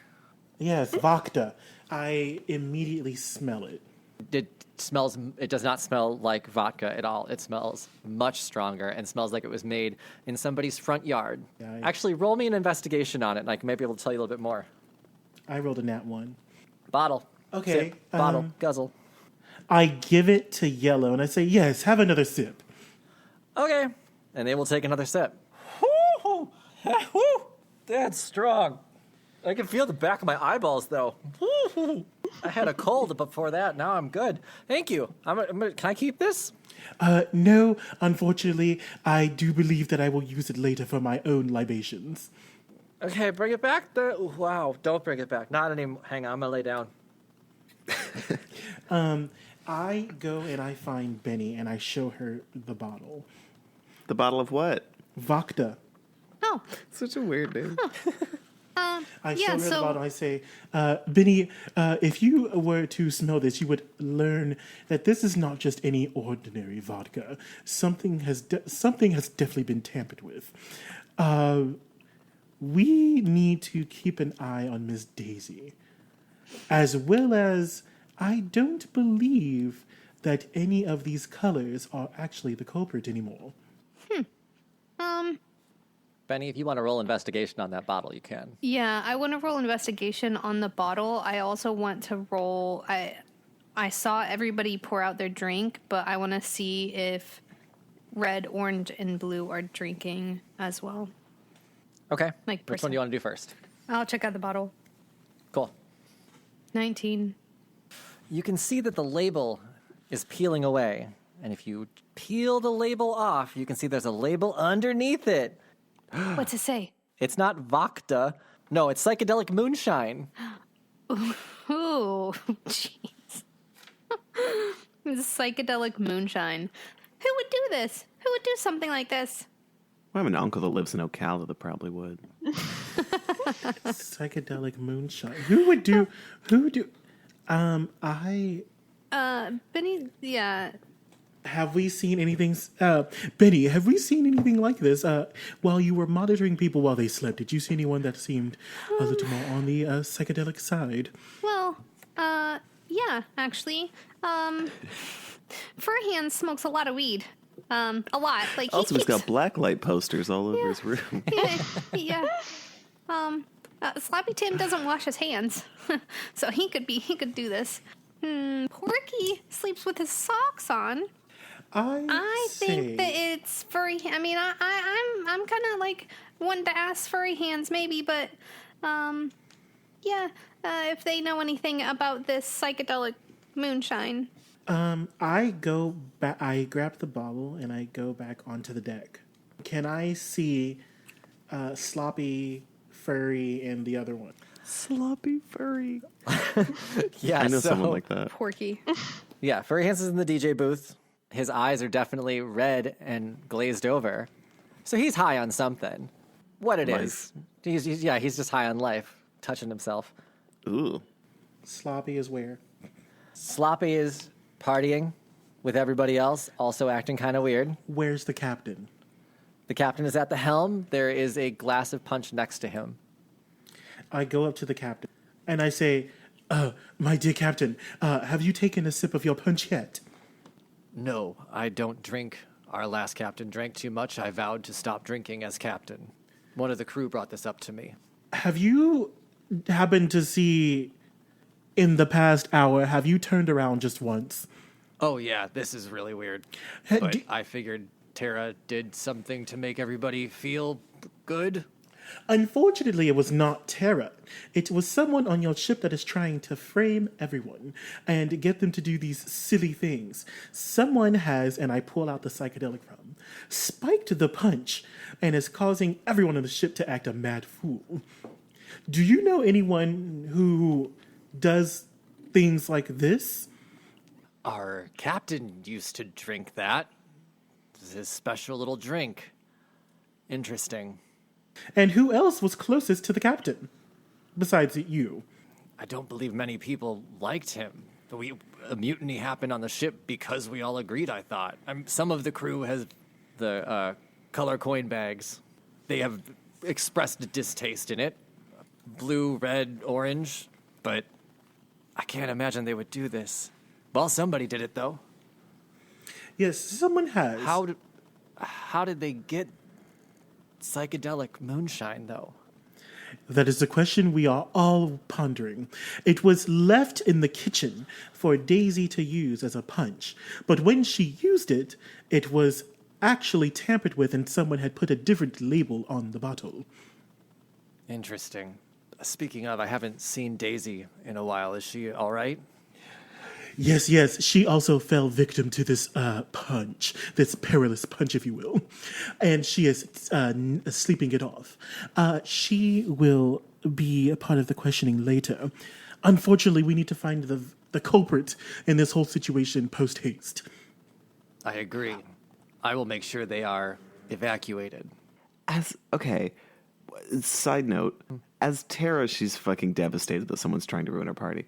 Yes, vodka. I immediately smell it. It does not smell like vodka at all. It smells much stronger and smells like it was made in somebody's front yard. Yeah, Actually, roll me an investigation on it, and I might be able to tell you a little bit more. I rolled a nat 1. Bottle. Okay, Sip. Bottle. Guzzle. I give it to Yellow and I say, yes, have another sip. Okay. And they will take another sip. Woo! That's strong. I can feel the back of my eyeballs, though. I had a cold before that. Now I'm good. Thank you. Can I keep this? No, unfortunately, I do believe that I will use it later for my own libations. Okay, bring it back. Wow, don't bring it back. Not anymore. Hang on, I'm going to lay down. I go and I find Benny and I show her the bottle. The bottle of what? Vodka. Oh. Such a weird name. I show her the bottle. I say, Benny, if you were to smell this, you would learn that this is not just any ordinary vodka. Something has definitely been tampered with. We need to keep an eye on Miss Daisy, as well as I don't believe that any of these colors are actually the culprit anymore. Benny, if you want to roll investigation on that bottle, you can. Yeah, I want to roll investigation on the bottle. I also want to roll. I saw everybody pour out their drink, but I want to see if red, orange, and blue are drinking as well. Okay. Like which one do you want to do first? I'll check out the bottle. Cool. 19. You can see that the label is peeling away. And if you peel the label off, you can see there's a label underneath it. What's it say? It's not Vodka. No, it's psychedelic moonshine. Ooh, jeez. It's psychedelic moonshine. Who would do this? Who would do something like this? I have an uncle that lives in Ocala that probably would. Psychedelic moonshine. Who would do? Benny, yeah. Have we seen anything, Benny, have we seen anything like this? While you were monitoring people while they slept, did you see anyone that seemed a little more on the psychedelic side? Well, yeah, actually. Furhan smokes a lot of weed. A lot. Like, Also, he's got blacklight posters all over his room. Yeah. Sloppy Tim doesn't wash his hands, so he could do this. Porky sleeps with his socks on. I think that it's furry. I mean, I'm kind of like wanting to ask furry hands maybe, but yeah, if they know anything about this psychedelic moonshine. I go back. I grab the bottle and I go back onto the deck. Can I see Sloppy, Furry, and the other one? Sloppy Furry. Yeah, I know someone like that. Porky. Yeah, Furry Hands is in the DJ booth. His eyes are definitely red and glazed over. So he's high on something. What it is. He's just high on life, touching himself. Ooh. Sloppy is where? Sloppy is partying with everybody else, also acting kind of weird. Where's the captain? The captain is at the helm. There is a glass of punch next to him. I go up to the captain and I say, my dear captain, have you taken a sip of your punch yet? No, I don't drink. Our last captain drank too much. I vowed to stop drinking as captain. One of the crew brought this up to me. Have you happened to see in the past hour, have you turned around just once? Oh, yeah, this is really weird. But I figured Tara did something to make everybody feel good. Unfortunately, it was not Terra. It was someone on your ship that is trying to frame everyone and get them to do these silly things. Someone has, and I pull out the psychedelic from, spiked the punch and is causing everyone on the ship to act a mad fool. Do you know anyone who does things like this? Our captain used to drink that. This is his special little drink. Interesting. And who else was closest to the captain? Besides you. I don't believe many people liked him. A mutiny happened on the ship because we all agreed, I thought. Some of the crew has the color coin bags. They have expressed distaste in it. Blue, red, orange. But I can't imagine they would do this. Well, somebody did it, though. Yes, someone has. How did they get psychedelic moonshine, though? That is the question we are all pondering. It was left in the kitchen for Daisy to use as a punch, but when she used it, it was actually tampered with and someone had put a different label on the bottle. Interesting. Speaking of, I haven't seen Daisy in a while. Is she all right? Yes, she also fell victim to this punch, this perilous punch, if you will. And she is sleeping it off. She will be a part of the questioning later. Unfortunately, we need to find the culprit in this whole situation post-haste. I agree. I will make sure they are evacuated. Side note, as Tara, she's fucking devastated that someone's trying to ruin her party.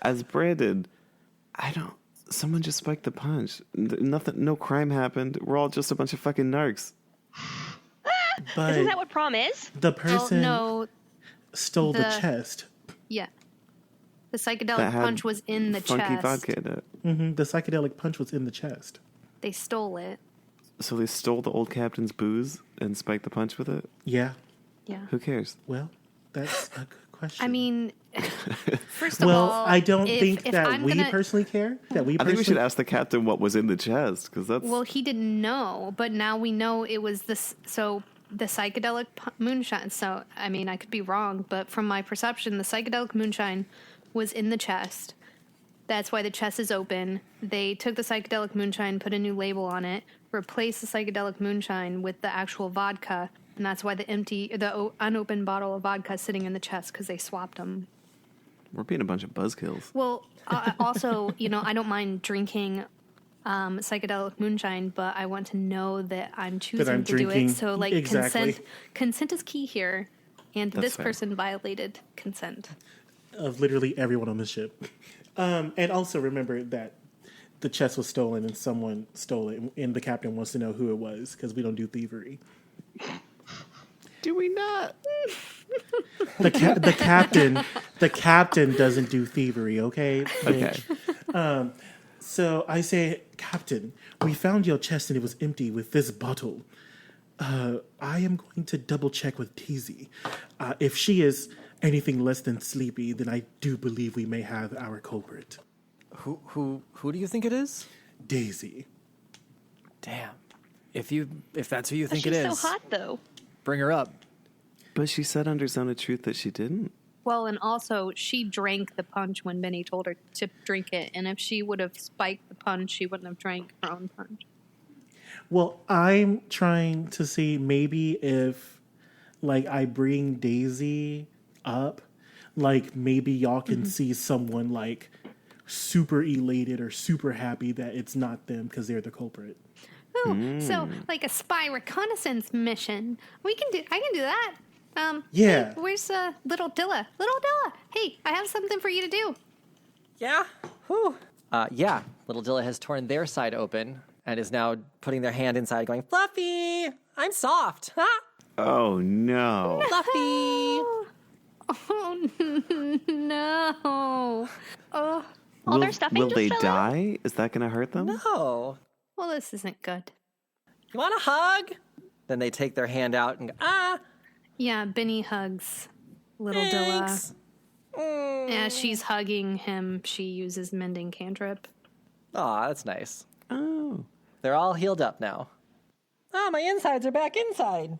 As Brandon, someone just spiked the punch. Nothing, no crime happened. We're all just a bunch of fucking narcs. But isn't that what prom is? The person no, stole the chest. Yeah. The psychedelic punch was in the funky chest. Vodka in it. Mm-hmm. The psychedelic punch was in the chest. They stole it. So they stole the old captain's booze and spiked the punch with it? Yeah. Yeah. Who cares? Well, that's a good question. I mean, first of well, all, I don't think if that I'm we gonna- personally care. I think we should ask the captain what was in the chest, because that's... Well, he didn't know, but now we know it was this. So the psychedelic moonshine. So I mean, I could be wrong, but from my perception, the psychedelic moonshine was in the chest. That's why the chest is open. They took the psychedelic moonshine, put a new label on it, replaced the psychedelic moonshine with the actual vodka, and that's why the unopened bottle of vodka is sitting in the chest, because they swapped them. We're being a bunch of buzzkills. Well, also, I don't mind drinking psychedelic moonshine, but I want to know that I'm choosing to do it. So, like, exactly. consent is key here, and That's this fair. person violated consent. Of literally everyone on the ship. And also remember that the chest was stolen and someone stole it, and the captain wants to know who it was, because we don't do thievery. Do we not? The captain doesn't do thievery, okay? Okay. So I say, Captain, we found your chest and it was empty with this bottle. I am going to double check with Daisy. If she is anything less than sleepy, then I do believe we may have our culprit. Who do you think it is? Daisy. Damn. If that's who you think She's it is, so hot, though. bring her up. But she said under Zone of Truth that she didn't. Well, and also, she drank the punch when Benny told her to drink it, and if she would have spiked the punch, she wouldn't have drank her own punch. Well, I'm trying to see maybe if, like, I bring Daisy up, like, maybe y'all can see someone, like, super elated or super happy that it's not them because they're the culprit. Oh, so like a spy reconnaissance mission. I can do that. Yeah. Hey, where's little Dilla? Little Dilla. Hey, I have something for you to do. Yeah. Whew. Yeah. Little Dilla has torn their side open and is now putting their hand inside, going, "Fluffy, I'm soft." Ha! Oh, no. Fluffy. Oh no. Oh, All their stuffing will just they fell out? die? Is that going to hurt them? No. well, this isn't good. You want a hug? Then they take their hand out and go, ah. Yeah, Benny hugs little Thanks. Dilla. As she's hugging him, she uses mending cantrip. Aw, that's nice. Oh. They're all healed up now. my insides are back inside.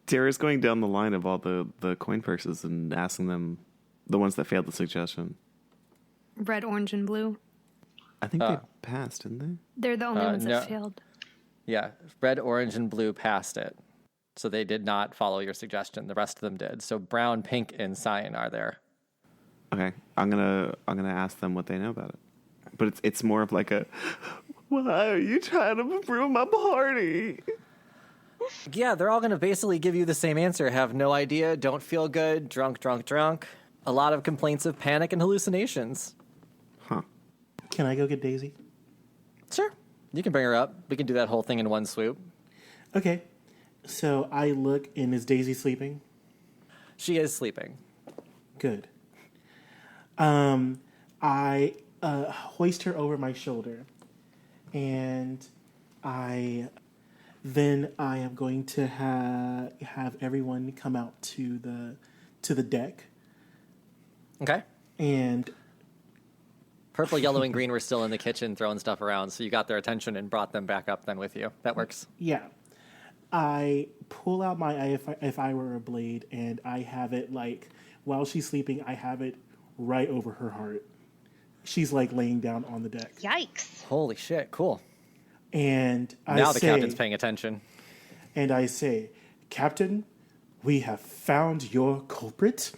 Tara's going down the line of all the coin purses and asking them the ones that failed the suggestion. Red, orange, and blue. I think they passed, didn't they? They're the only ones no. that failed. Yeah, red, orange, and blue passed it. So they did not follow your suggestion. The rest of them did. So brown, pink, and cyan are there. Okay, I'm gonna ask them what they know about it. But it's more of like a, why are you trying to ruin my party? Yeah, they're all going to basically give you the same answer. Have no idea, don't feel good, drunk. A lot of complaints of panic and hallucinations. Huh. Can I go get Daisy? Sure. You can bring her up. We can do that whole thing in one swoop. Okay. So I look, and is Daisy sleeping? She is sleeping. Good. I hoist her over my shoulder, and I am going to have everyone come out to the deck. Okay. And Purple, yellow, and green were still in the kitchen throwing stuff around, so you got their attention and brought them back up then with you. That works. yeah, I pull out my if I were a blade, and I have it like while she's sleeping. I have it right over her heart. She's like laying down on the deck. Yikes. Holy shit, cool. And Now the captain's paying attention. And I say, Captain, we have found your culprit.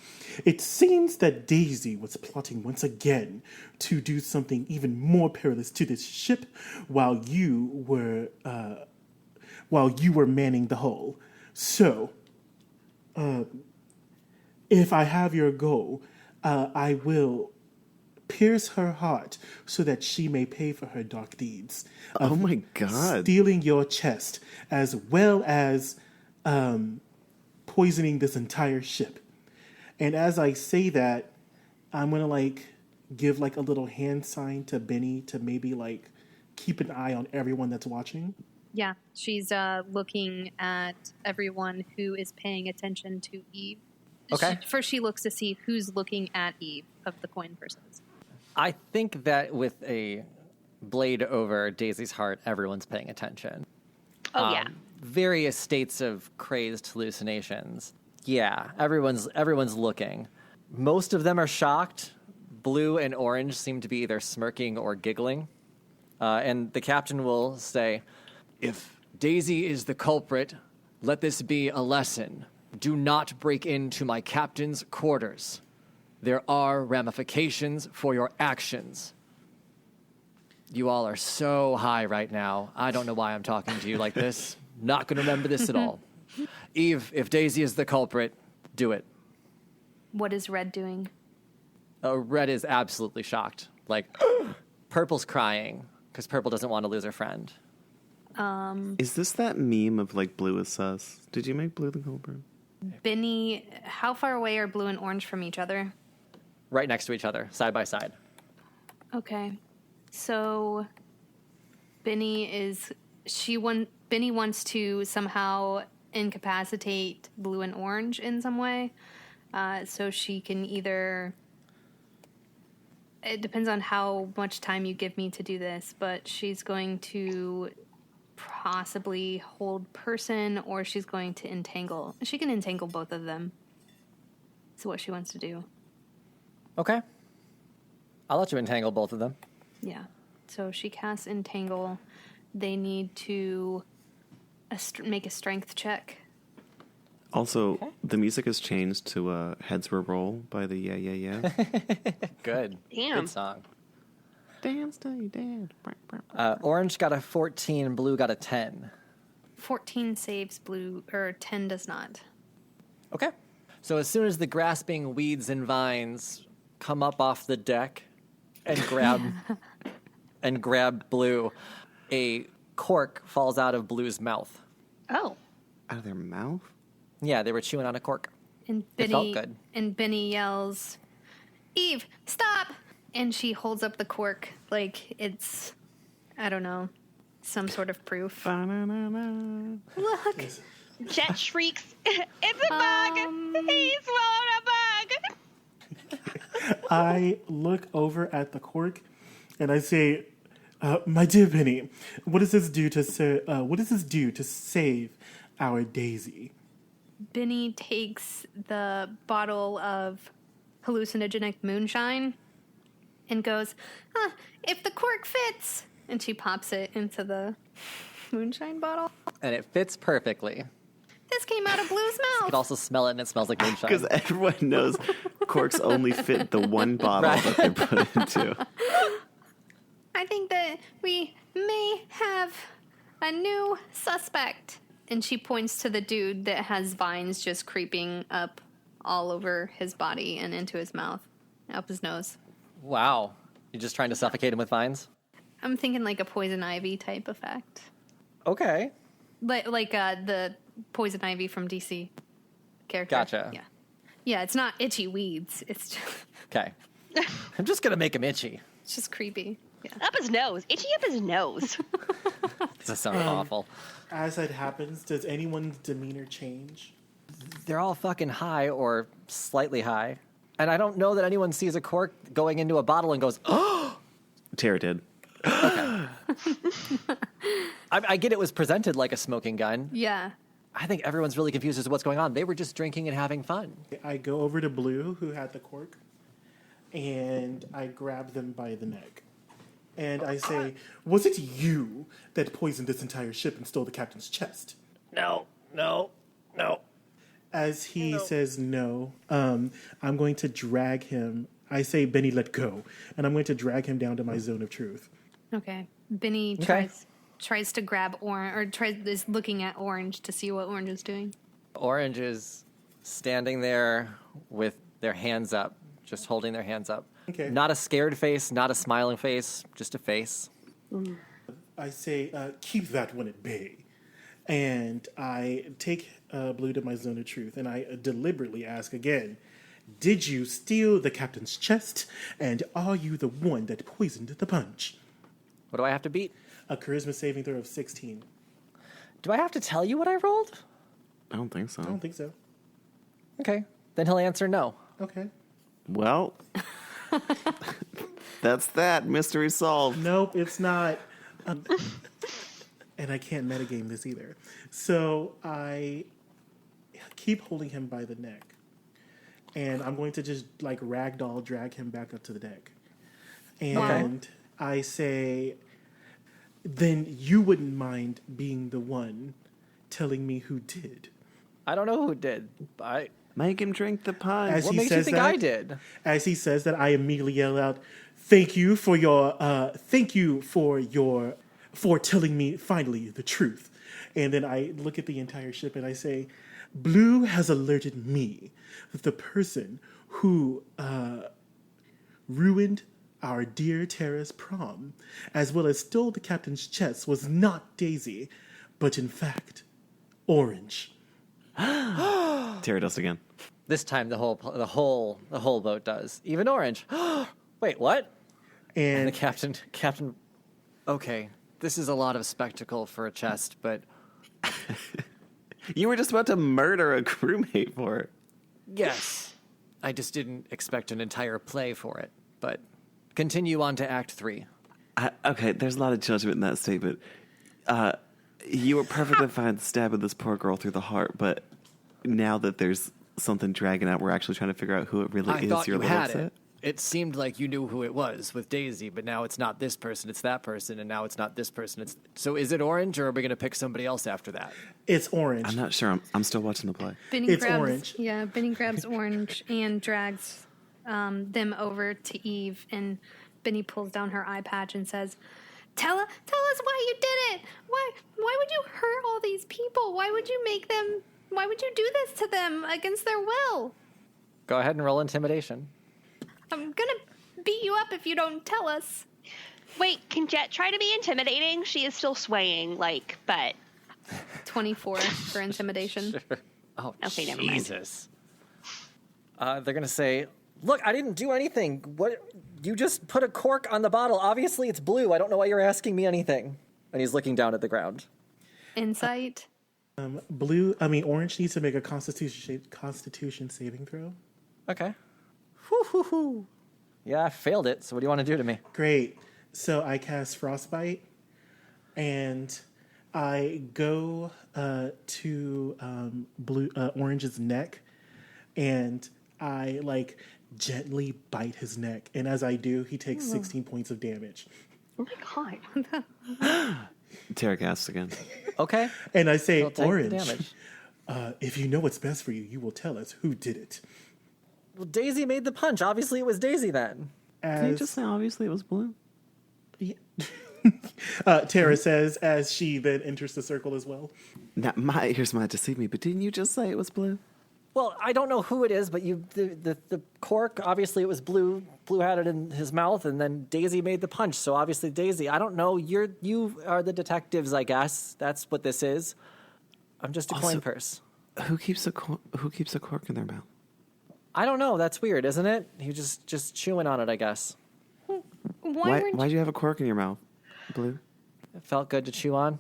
It seems that Daisy was plotting once again to do something even more perilous to this ship while you were manning the hull. So, if I have your goal, I will pierce her heart so that she may pay for her dark deeds. Oh my God. Stealing your chest as well as poisoning this entire ship. And as I say that, I'm going to like give like a little hand sign to Benny to maybe like keep an eye on everyone that's watching. Yeah, she's looking at everyone who is paying attention to Eve. Okay. First, she looks to see who's looking at Eve of the coin persons. I think that with a blade over Daisy's heart, everyone's paying attention. Oh, yeah. Various states of crazed hallucinations. Yeah, everyone's looking. Most of them are shocked. Blue and orange seem to be either smirking or giggling. And the captain will say, "If Daisy is the culprit, let this be a lesson. Do not break into my captain's quarters. There are ramifications for your actions." You all are so high right now. I don't know why I'm talking to you like this. Not going to remember this at all. Eve, if Daisy is the culprit, do it. What is Red doing? Red is absolutely shocked. Like, Purple's crying because Purple doesn't want to lose her friend. Is this that meme of like blue is sus? Did you make blue the culprit? Benny, how far away are blue and orange from each other? Right next to each other, side by side. Okay. So Benny wants to somehow incapacitate blue and orange in some way. So she can either, it depends on how much time you give me to do this, but she's going to possibly hold person, or she's going to entangle. She can entangle both of them. So what she wants to do. Okay. I'll let you entangle both of them. Yeah. So she casts entangle. They need to make a strength check. Also, the music has changed to Heads Were Roll by the Yeah Yeah Yeah. Good. Damn. Good song. Dance till you dead. Orange got a 14, blue got a 10. 14 saves blue, or 10 does not. Okay. So as soon as the grasping weeds and vines come up off the deck and grab blue, a cork falls out of Blue's mouth. Oh. Out of their mouth? Yeah, they were chewing on a cork. And It felt good. And Benny yells, "Eve, stop!" And she holds up the cork like it's, I don't know, some sort of proof. Look. Jet shrieks, "It's a bug! He swallowed a bug!" I look over at the cork and I say, My dear Penny, what does this do to save our Daisy? Benny takes the bottle of hallucinogenic moonshine and goes, if the cork fits. And she pops it into the moonshine bottle. And it fits perfectly. This came out of Blue's You mouth. can also smell it, and it smells like moonshine. Because everyone knows corks only fit the one bottle that they put into. I think that we may have a new suspect. And she points to the dude that has vines just creeping up all over his body and into his mouth, up his nose. Wow. You're just trying to suffocate him with vines? I'm thinking like a poison ivy type effect. Okay. Like the poison ivy from DC character. Gotcha. Yeah. Yeah, it's not itchy weeds. It's Okay. I'm just going to make him itchy. it's just creepy. Yeah. Up his nose. Itchy up his nose. That sounds awful. As that happens, does anyone's demeanor change? They're all fucking high or slightly high. And I don't know that anyone sees a cork going into a bottle and goes, oh! Tara did. I get it was presented like a smoking gun. Yeah. I think everyone's really confused as to what's going on. They were just drinking and having fun. I go over to Blue, who had the cork, and I grab them by the neck. And I say, was it you that poisoned this entire ship and stole the captain's chest? No. As he says no, I'm going to drag him. I say, Benny, let go. And I'm going to drag him down to my zone of truth. Okay. Benny tries to grab Orange, or is looking at Orange to see what Orange is doing. Orange is standing there with their hands up, just holding their hands up. Okay. Not a scared face, not a smiling face, just a face. I say, keep that one at bay. And I take Blue to my zone of truth, and I deliberately ask again, did you steal the captain's chest? And are you the one that poisoned the punch? What do I have to beat? A charisma saving throw of 16. Do I have to tell you what I rolled? I don't think so. I don't think so. Okay. Then he'll answer no. Okay. Well, that's that. Mystery solved. Nope, it's not. And I can't metagame this either. So I keep holding him by the neck. And I'm going to just like ragdoll drag him back up to the deck. And I say, then you wouldn't mind being the one telling me who did. I don't know who did. Make him drink the punch. As What he makes you says think that, I did? As he says that, I immediately yell out, "Thank you for telling me finally the truth." And then I look at the entire ship and I say, Blue has alerted me that the person who ruined our dear Tara's prom, as well as stole the captain's chest, was not Daisy, but in fact, Orange. Tara does again. This time the whole boat does. Even Orange. Wait, what? And the captain. Okay, this is a lot of spectacle for a chest, but You were just about to murder a crewmate for it. yes, I just didn't expect an entire play for it. But continue on to Act 3. Okay, there's a lot of judgment in that statement. You were perfectly fine stabbing this poor girl through the heart, but now that there's something dragging out, we're actually trying to figure out who it really I is. thought You're you a little had upset. it. It seemed like you knew who it was with Daisy, but now it's not this person, it's that person, and now it's not this person. So is it Orange, or are we going to pick somebody else after that? It's Orange. I'm not sure. I'm still watching the play. Benny It's Orange. Yeah, Benny grabs Orange and drags them over to Eve, and Benny pulls down her eye patch and says, Tell us why you did it. Why would you hurt all these people? Why would you do this to them against their will? Go ahead and roll intimidation. I'm gonna beat you up if you don't tell us. Wait, can Jet try to be intimidating? She is still swaying, but 24 for intimidation. Oh, Okay, never mind. Jesus. They're going to say, look, I didn't do anything. What? You just put a cork on the bottle. Obviously, it's blue. I don't know why you're asking me anything. And he's looking down at the ground. Insight. Orange needs to make a Constitution saving throw. Okay. Whoo. Yeah, I failed it. So what do you want to do to me? Great. So I cast Frostbite, and I go to Orange's neck, and I like gently bite his neck. And as I do, he takes 16 points of damage. Oh my god. Tarek asks again. Okay. And I say, He'll take the Orange, damage. if you know what's best for you, you will tell us who did it. Well, Daisy made the punch. Obviously, it was Daisy then. Can you just say obviously it was Blue? Tara says as she then enters the circle as well. Now, my ears might deceive me, but didn't you just say it was Blue? Well, I don't know who it is, but the cork, obviously it was Blue. Blue had it in his mouth, and then Daisy made the punch. So obviously Daisy. I don't know. You are the detectives, I guess. That's what this is. I'm just a Also, coin purse. Who keeps a cork in their mouth? I don't know. That's weird, isn't it? He just chewing on it, I guess. Why'd you have a cork in your mouth, Blue? It felt good to chew on.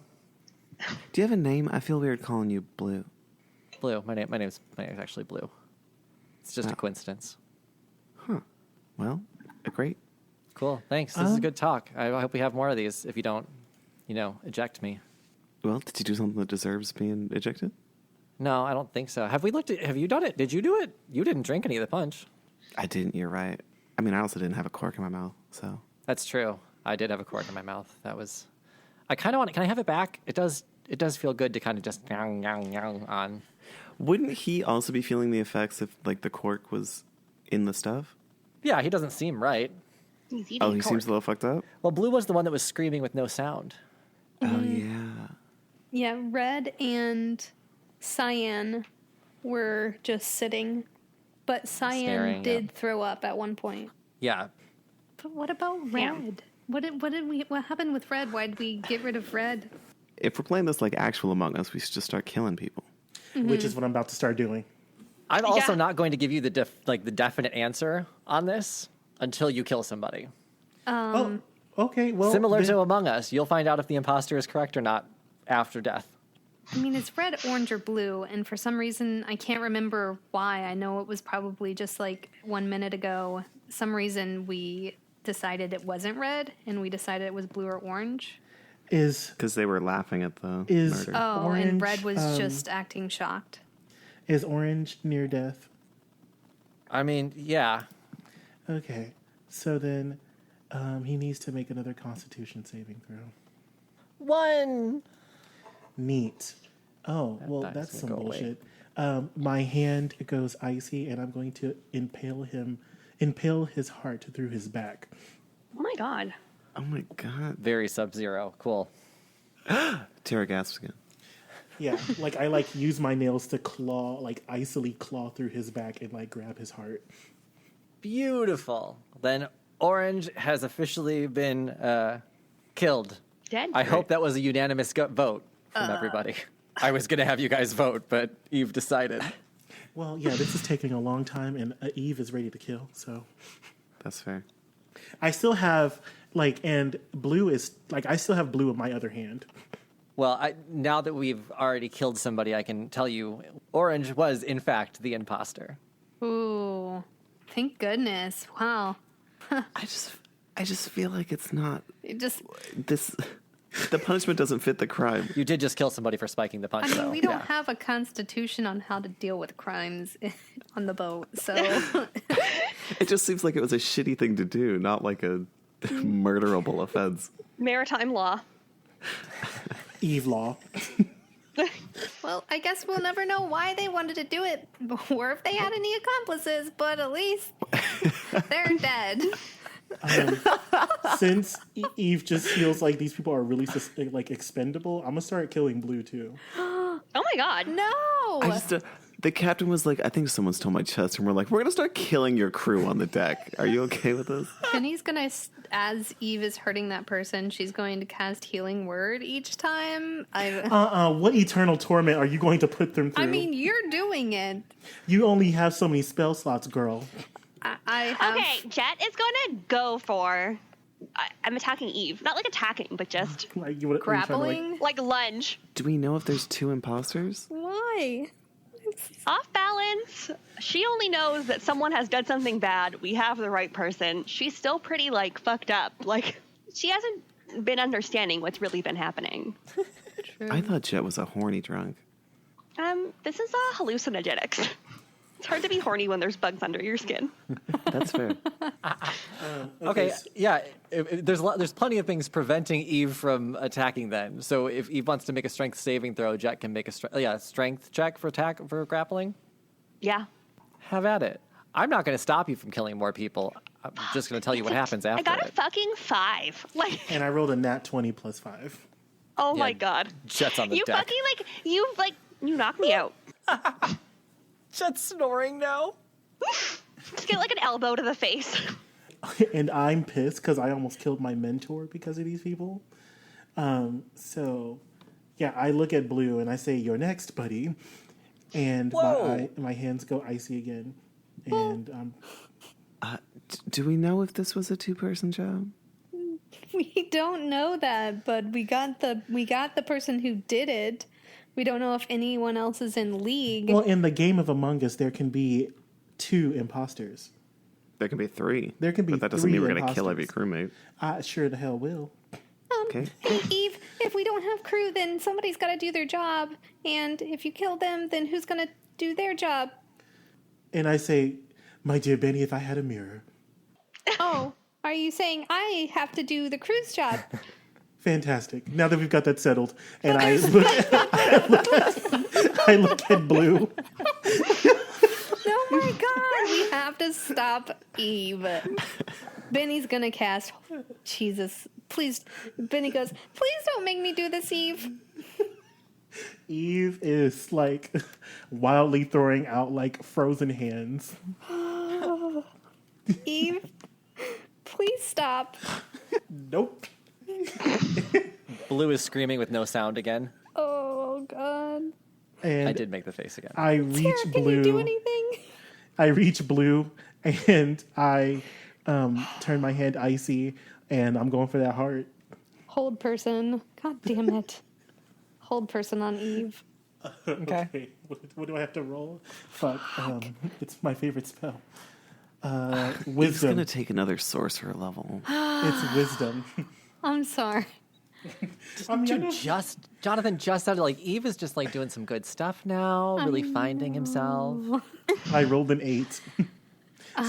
Do you have a name? I feel weird calling you Blue. Blue. My name's actually Blue. It's just a coincidence. Well, great. Cool. Thanks. This is a good talk. I hope we have more of these. If you don't, eject me. Well, did you do something that deserves being ejected? No, I don't think so. Have you done it? Did you do it? You didn't drink any of the punch. I didn't. You're right. I mean, I also didn't have a cork in my mouth, so. That's true. I did have a cork in my mouth. That was. I kind of want. Can I have it back? It does feel good to kind of just on. Wouldn't he also be feeling the effects if, like, the cork was in the stuff? Yeah, he doesn't seem right. He's eating Oh, he cork. seems a little fucked up? Well, Blue was the one that was screaming with no sound. Oh, yeah. Yeah, Red and Cyan were just sitting, but Cyan Staring, did throw up at one point. Yeah. But what about Red? What happened with Red? Why did we get rid of Red? If we're playing this like actual Among Us, we should just start killing people. Which is what I'm about to start doing. I'm also Yeah. not going to give you the definite answer on this until you kill somebody. Oh, okay. Well, Similar then- to Among Us, you'll find out if the imposter is correct or not after death. I mean, it's red, orange, or blue, and for some reason, I can't remember why. I know it was probably just like 1 minute ago. Some reason we decided it wasn't red, and we decided it was blue or orange. is Because they were laughing at the Is- murder. Oh, Orange, and red was just acting shocked. is Orange near death? I mean, yeah. Okay, so then he needs to make another Constitution saving throw. 1. Neat. Oh, well, dice that's will some go away. bullshit. My hand goes icy, and I'm going to impale his heart through his back. Oh my god. Oh my god. Very Sub-Zero. Cool. Tara gasps again. Yeah, like I use my nails to icily claw through his back and grab his heart. Beautiful. Then Orange has officially been killed. Dead. I hope that was a unanimous vote from everybody. I was going to have you guys vote, but Eve decided. Well, yeah, this is taking a long time, and Eve is ready to kill, so. That's fair. I still have, and blue is, I still have blue in my other hand. Well, now that we've already killed somebody, I can tell you Orange was, in fact, the imposter. Ooh, thank goodness! Wow, I just feel like it's not it just. this. The punishment doesn't fit the crime. You did just kill somebody for spiking the punch, I mean, though. we don't Yeah. have a constitution on how to deal with crimes on the boat, so It just seems like it was a shitty thing to do, not like a murderable offense. Maritime law. Eve law. well, I guess we'll never know why they wanted to do it, or if they had any accomplices. But at least they're dead. Since Eve just feels like these people are really expendable, I'm gonna start killing blue too. Oh my god. No, The captain was like, I think someone stole my chest, and we're like, we're gonna start killing your crew on the deck. Are you okay with this? Penny's gonna, as Eve is hurting that person, she's going to cast Healing Word each time. What eternal torment are you going to put them through? I mean, you're doing it. You only have so many spell slots, girl. I have. Okay, Jet is gonna go for. I'm attacking Eve. Not attacking, but just You would Grappling? lunge. Do we know if there's two imposters? Why? Off balance. She only knows that someone has done something bad. We have the right person. She's still pretty fucked up. She hasn't been understanding what's really been happening. True. I thought Jet was a horny drunk. This is hallucinogenics. It's hard to be horny when there's bugs under your skin. That's fair. Okay, yeah. There's plenty of things preventing Eve from attacking. Then, so if Eve wants to make a strength saving throw, Jet can make a strength check for grappling. Yeah. Have at it. I'm not going to stop you from killing more people. I'm just going to tell you what happens after I got a it. fucking 5. Like, And I rolled a nat 20 plus 5. oh my Yeah, god. Jet's on the You deck. fucking you knocked me out. Jet's snoring now. Just get like an elbow to the face. And I'm pissed because I almost killed my mentor because of these people. So, yeah, I look at Blue and I say, "You're next, buddy." And my hands go icy again. And Do we know if this was a 2-person job? We don't know that, but we got the person who did it. We don't know if anyone else is in league. well, in the game of Among Us, there can be 2 imposters. There can be 3. There can be But that doesn't 3 mean we're going to kill every imposters. crewmate. I sure the hell will. Okay. Hey, Eve, if we don't have crew, then somebody's got to do their job. And if you kill them, then who's going to do their job? And I say, "My dear Benny, if I had a mirror." Oh, are you saying I have to do the crew's job? Fantastic. Now that we've got that settled, and I look at Blue. Oh my god, we have to stop Eve. Benny's gonna cast. Jesus, please. Benny goes, "Please don't make me do this, Eve." Eve is like wildly throwing out like frozen hands. Eve, please stop. Nope. Blue is screaming with no sound again. Oh god. And I did make the face again. I reach Sarah, can you do Blue. anything? I reach Blue, and I turn my hand icy, and I'm going for that heart. Hold person. God damn it. Hold person on Eve. Okay. What do I have to roll? Fuck. It's my favorite spell. He's Wisdom. going to take another sorcerer level. It's wisdom. I'm sorry. Jonathan just said like Eve is just like doing some good stuff now, really finding himself. I rolled an 8,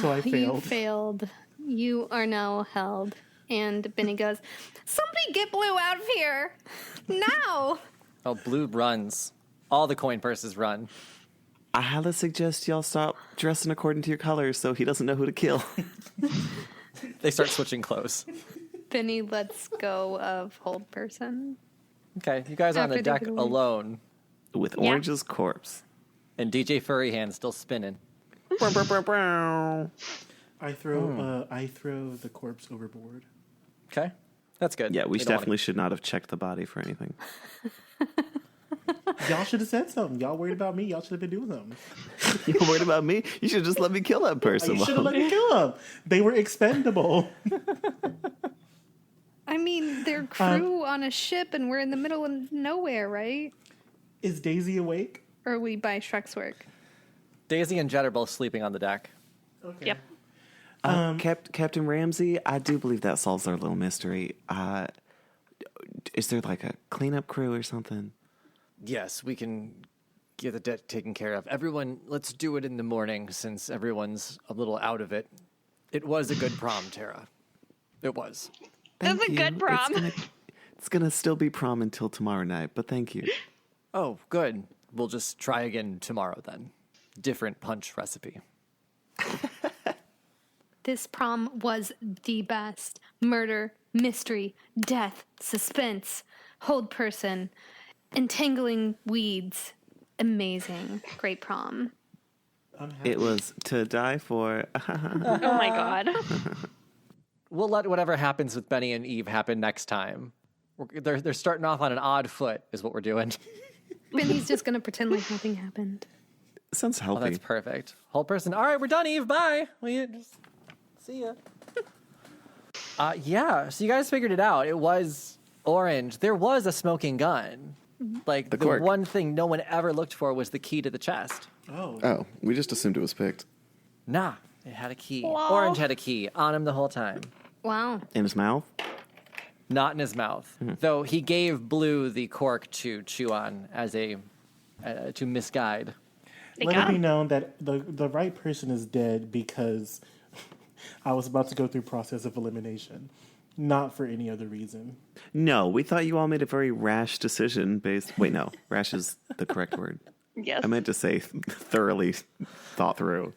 so I You failed. failed. You are now held. And Benny goes, "Somebody get Blue out of here now." Oh, Blue runs. All the coin purses run. I highly suggest y'all stop dressing according to your colors so he doesn't know who to kill. They start switching clothes. Benny lets go of hold person. Okay, you guys are on the After they deck get away. alone, With Orange's corpse. and DJ Furry Hand still spinning. I throw the corpse overboard. Okay, that's good. Yeah, we They don't wanna- definitely should not have checked the body for anything. Y'all should have said something. Y'all worried about me. Y'all should have been doing something. You're worried about me? You should just let me kill that person. You should have let me kill them. They were expendable. I mean, they're crew on a ship and we're in the middle of nowhere, right? Is Daisy awake? Or are we by Shrek's work? Daisy and Jet are both sleeping on the deck. Okay. Yep. Captain Ramsey, I do believe that solves our little mystery. Is there like a cleanup crew or something? Yes, we can get the deck taken care of. Everyone, let's do it in the morning since everyone's a little out of it. It was a good prom, Tara. It was. It was a good prom. It's gonna still be prom until tomorrow night, but thank you. Oh, good. We'll just try again tomorrow then. Different punch recipe. This prom was the best. Murder, mystery, death, suspense, hold person, entangling weeds. Amazing. Great prom. It was to die for. Oh my god. We'll let whatever happens with Benny and Eve happen next time. They're starting off on an odd foot, is what we're doing. Benny's just going to pretend like nothing happened. Sounds Oh, healthy. that's perfect. Whole person. All right, we're done, Eve. Bye. Just see ya. Yeah. So you guys figured it out. It was orange. There was a smoking gun. Like the cork. one thing no one ever looked for was the key to the chest. Oh, we just assumed it was picked. Nah, it had a key. Wow. Orange had a key on him the whole time. Wow. In his mouth? Not in his mouth. Though he gave Blue the cork to chew on as to misguide. Let it be known that the right person is dead because I was about to go through process of elimination, not for any other reason. No, we thought you all made a very rash decision based. Wait, no, rash is the correct word. Yes. I meant to say thoroughly thought through.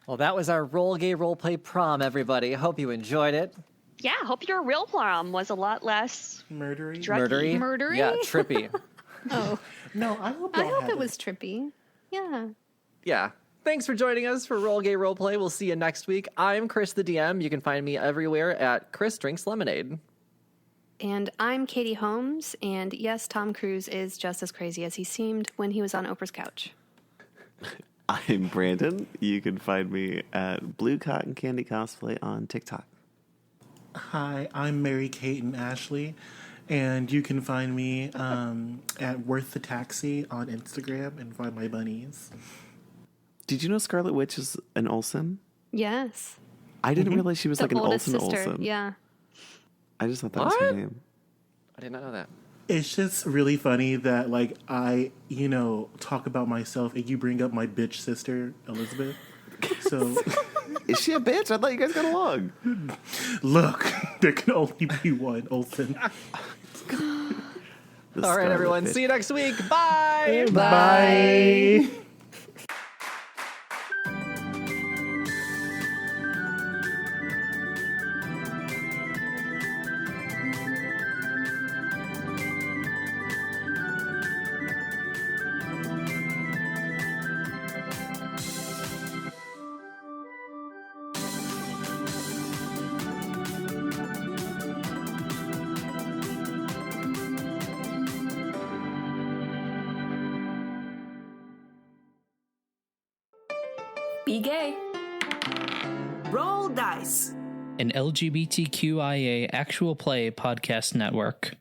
Well, that was our Roll Gay Roleplay prom, everybody. Hope you enjoyed it. Yeah, hope your real prom was a lot less Murdery? druggy. Murdery? Yeah, trippy. Oh, No, I hope I y'all hope had it was trippy. Yeah. Yeah. Thanks for joining us for Roll Gay Roleplay. We'll see you next week. I'm Chris the DM. You can find me everywhere at Chris Drinks Lemonade. And I'm Katie Holmes, and yes, Tom Cruise is just as crazy as he seemed when he was on Oprah's couch. I'm Brandon. You can find me at Blue Cotton Candy Cosplay on TikTok. Hi, I'm Mary Kate and Ashley, and you can find me at Worth the Taxi on Instagram and find my bunnies. Did you know Scarlet Witch is an Olsen? Yes. I didn't realize she was The like an oldest Olsen sister. Olsen. Yeah. I just thought that was her What? name. I did not know that. It's just really funny that, like, I, talk about myself and you bring up my bitch sister, Elizabeth. So, Is she a bitch? I thought you guys got along. look, there can only be one Olsen. All right, everyone. See you next week. Bye. Bye. Be gay. Roll dice. An LGBTQIA actual play podcast network.